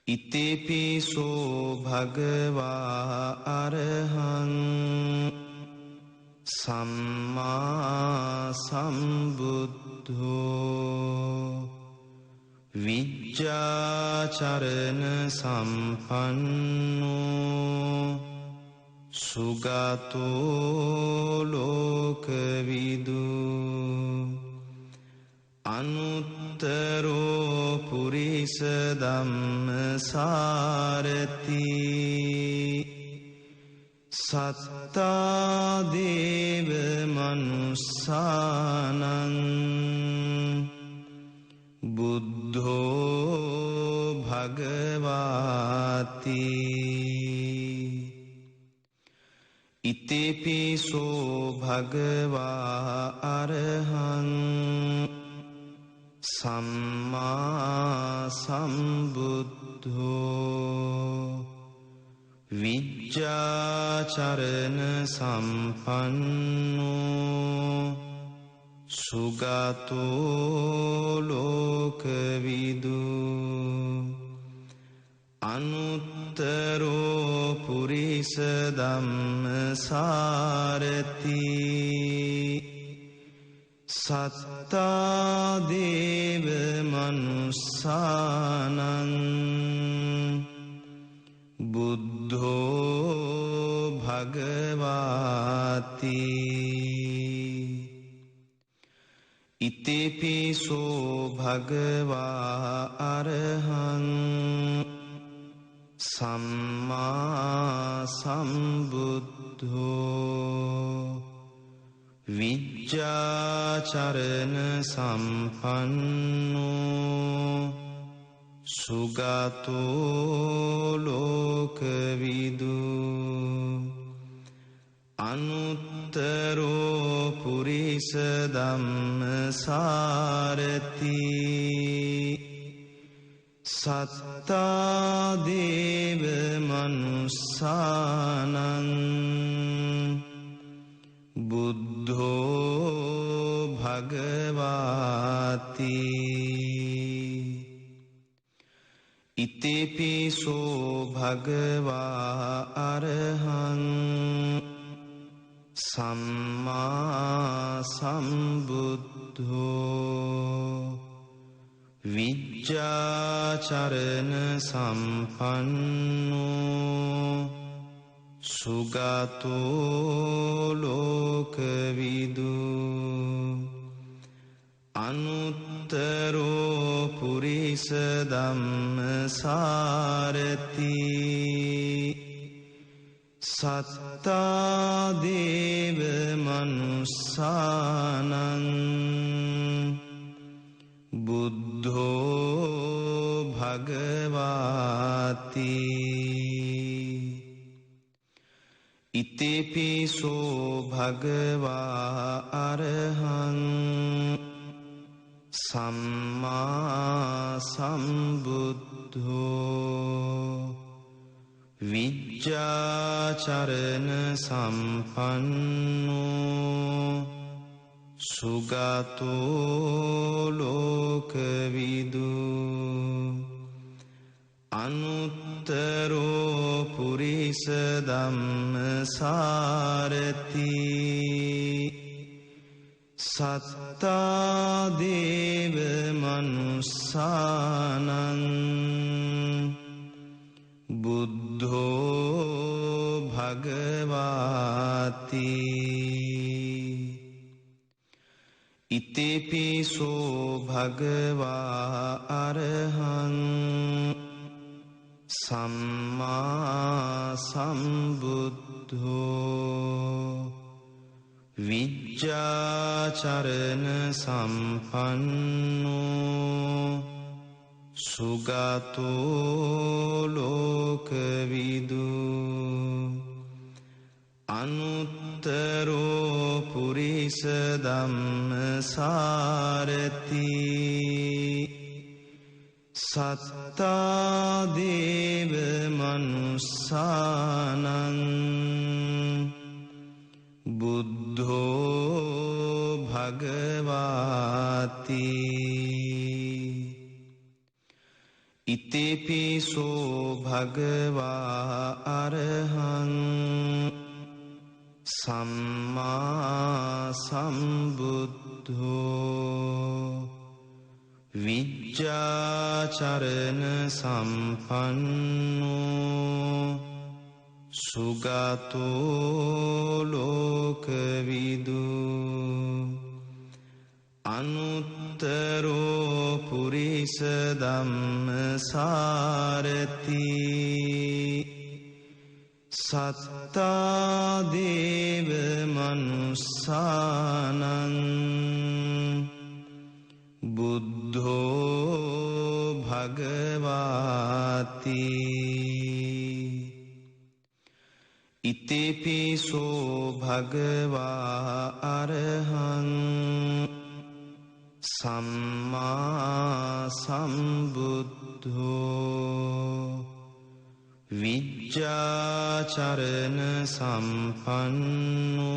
ඉතිපිසෝ භගවා අරහං සම්මා සම්බුද්ධෝ විජ්ජාචරණ සම්පන්නෝ සුගතෝ ලෝකවිදු අනුත්තරෝ පුරිස ධම්මසාරති සත්තා දේව මනුස්සානං බුද්ධෝ භගවාති ඉතිපිසෝ භගවා අරහං සම්මා සම්බුද්ධෝ විජ්ජාචරණ සම්පන්නෝ සුගතෝ ලෝකවිදු අනුත්තරෝ පුරිස ධම්මසාරති සත්තා දේව මනුස්සානං බුද්ධෝ භගවාති ඉතිපිසෝ භගවා අරහං සම්මා සම්බුද්ධෝ විජ්ජාචරණ සම්පන්නෝ සුගතෝ ලෝකවිදු අනුත්තරෝ පුරිස ධම්මසාරති සත්තා දේව මනුස්සානං බුද්ධෝ භගවාති ඉතිපිසෝ භගවා අරහං සම්මා සම්බුද්ධෝ විජ්ජාචරණ සම්පන්නෝ සුගතෝ ලෝකවිදු අනුත්තරෝ පුරිස ධම්මසාරති සත්තා දේව මනුස්සානං බුද්ධෝ භගවාති ඉතිපිසෝ භගවා අරහං සම්මා සම්බුද්ධෝ විජ්ජාචරණ සම්පන්නෝ සුගතෝ ලෝකවිදු අනුත්තරෝ පුරිස ධම්මසාරති සත්තා දේව මනුස්සානං බුද්ධෝ භගවාති ඉතිපිසෝ භගවා අරහං සම්මා සම්බුද්ධෝ විජ්ජාචරණ සම්පන්නෝ සුගතෝ ලෝකවිදු අනුත්තරෝ පුරිස ධම්මසාරති සත්තා දේව මනුස්සානං බුද්ධෝ භගවාති ඉතිපිසෝ භගවා අරහං සම්මා සම්බුද්ධෝ විජ්ජාචරණ සම්පන්නෝ සුගතෝ ලෝකවිදු අනුත්තරෝ පුරිස ධම්මසාරති සත්තා දේව මනුස්සානං බුද්ධෝ භගවාති ඉතිපිසෝ භගවා අරහං සම්මා සම්බුද්ධෝ විජ්ජාචරණ සම්පන්නෝ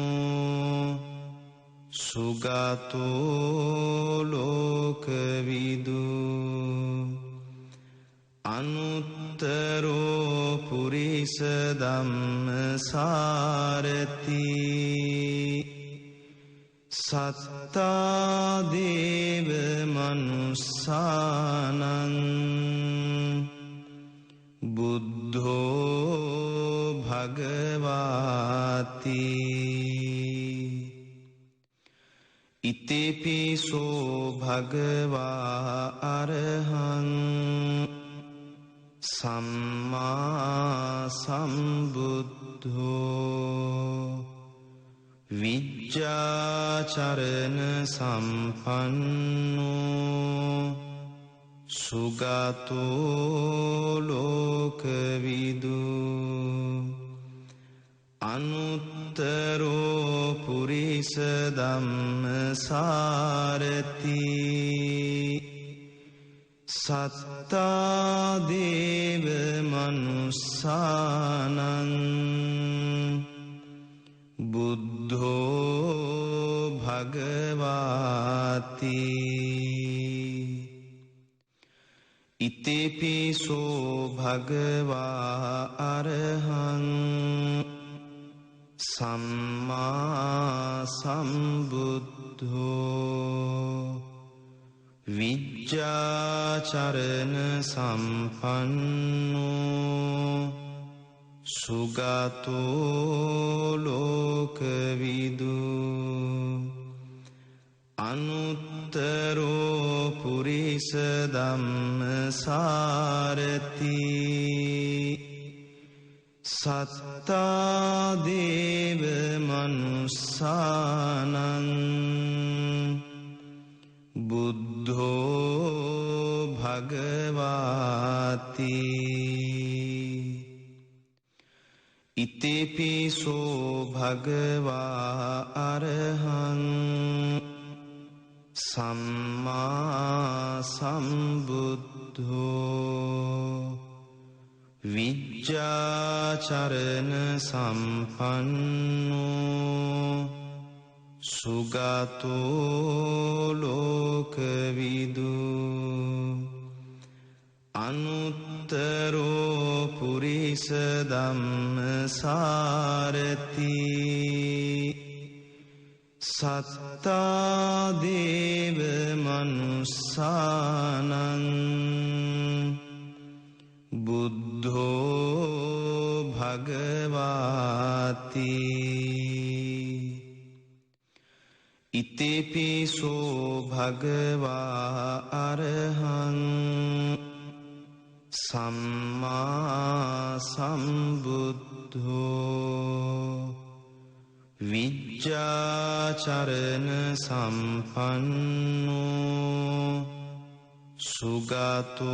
සුගතෝ ලෝකවිදු අනුත්තරෝ පුරිස ධම්මසාරති සත්තා දේව මනුස්සානං බුද්ධෝ භගවාති ඉතිපිසෝ භගවා අරහං සම්මා සම්බුද්ධෝ විජ්ජාචරණ සම්පන්නෝ සුගතෝ ලෝකවිදු අනුත්තරෝ පුරිස ධම්මසාරති සත්තා දේව මනුස්සානං බුද්ධෝ භගවාති ඉතිපිසෝ භගවා අරහං සම්මා සම්බුද්ධෝ විජ්ජාචරණ සම්පන්නෝ සුගතෝ ලෝකවිදු අනුත්තරෝ පුරිස ධම්මසාරති සත්තා දේව මනුස්සානං බුද්ධෝ භගවාති ඉතිපිසෝ භගවා අරහං සම්මා සම්බුද්ධෝ විජ්ජාචරණ සම්පන්නෝ සුගතෝ ලෝකවිදු අනුත්තරෝ පුරිස ධම්මසාරති සත්තා දේව මනුස්සානං බුද්ධෝ භගවාති ඉතිපිසෝ භගවා අරහං සම්මා සම්බුද්ධෝ විජ්ජාචරණ සම්පන්නෝ සුගතෝ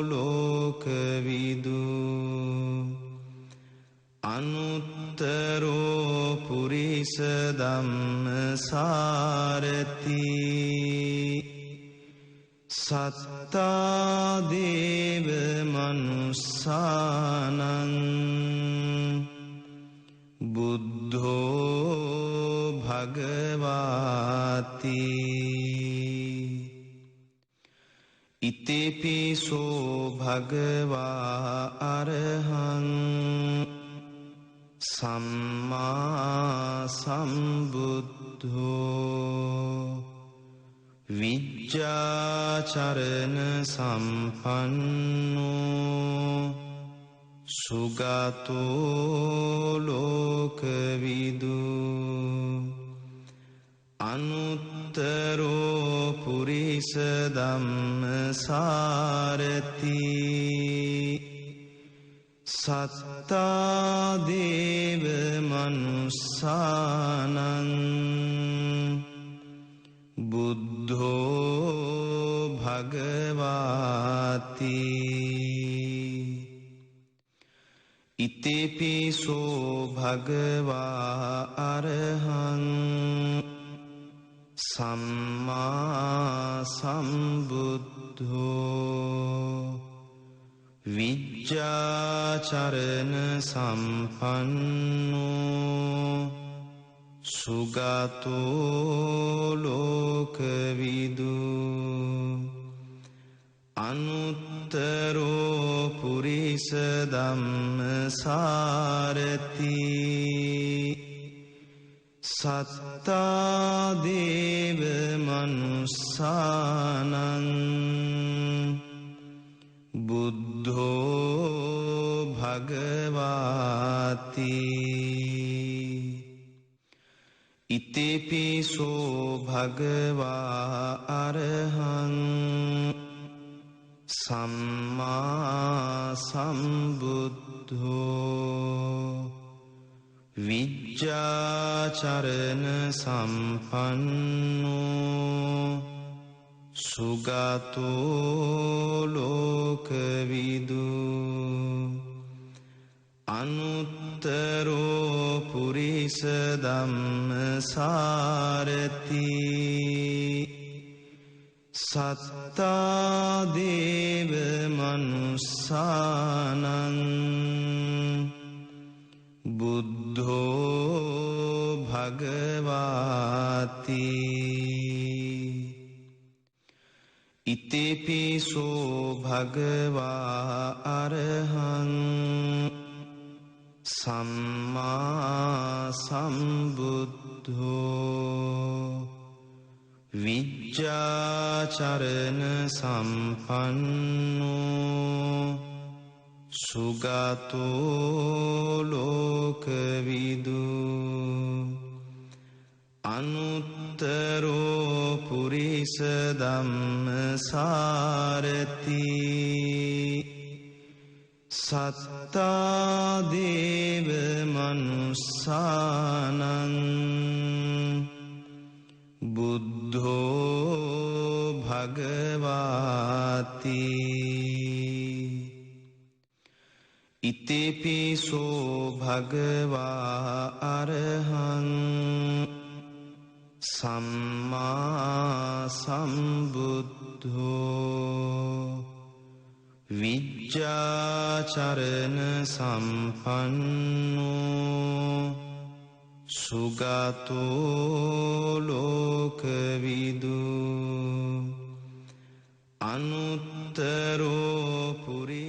ලෝකවිදු අනුත්තරෝ පුරිස ධම්මසාරති සත්තා දේව මනුස්සානං බුද්ධෝ භගවාති ඉතිපිසෝ භගවා අරහං සම්මා සම්බුද්ධෝ විජ්ජාචරණ සම්පන්නෝ සුගතෝ ලෝකවිදු අනුත්තරෝ පුරිස ධම්මසාරති සත්තා දේව මනුස්සානං බුද්ධෝ භගවාති ඉතිපිසෝ භගවා අරහං සම්මා සම්බුද්ධෝ විජ්ජාචරණ සම්පන්නෝ සුගතෝ ලෝකවිදු අනුත්තරෝ පුරිස ධම්මසාරති සත්තා දේව මනුස්සානං බුද්ධෝ භගවාති ඉතිපිසෝ භගවා අරහං සම්මා සම්බුද්ධෝ විජ්ජාචරණ සම්පන්නෝ සුගතෝ ලෝකවිදු අනුත්තරෝ පුරිස ධම්මසාරති සත්තා දේව මනුස්සානං බුද්ධෝ භගවාති ඉතිපිසෝ භගවා අරහං සම්මා සම්බුද්ධෝ විජ්ජාචරණ සම්පන්නෝ සුගතෝ ලෝකවිදු අනුත්තරෝ පුරිස ධම්මසාරති සත්තා දේව මනුස්සානං බුද්ධෝ භගවාති ඉතිපිසෝ භගවා අරහං සම්මා සම්බුද්ධෝ විජ්ජාචරණ සම්පන්නෝ සුගතෝ ලෝකවිදු අනුත්තරෝ පුරි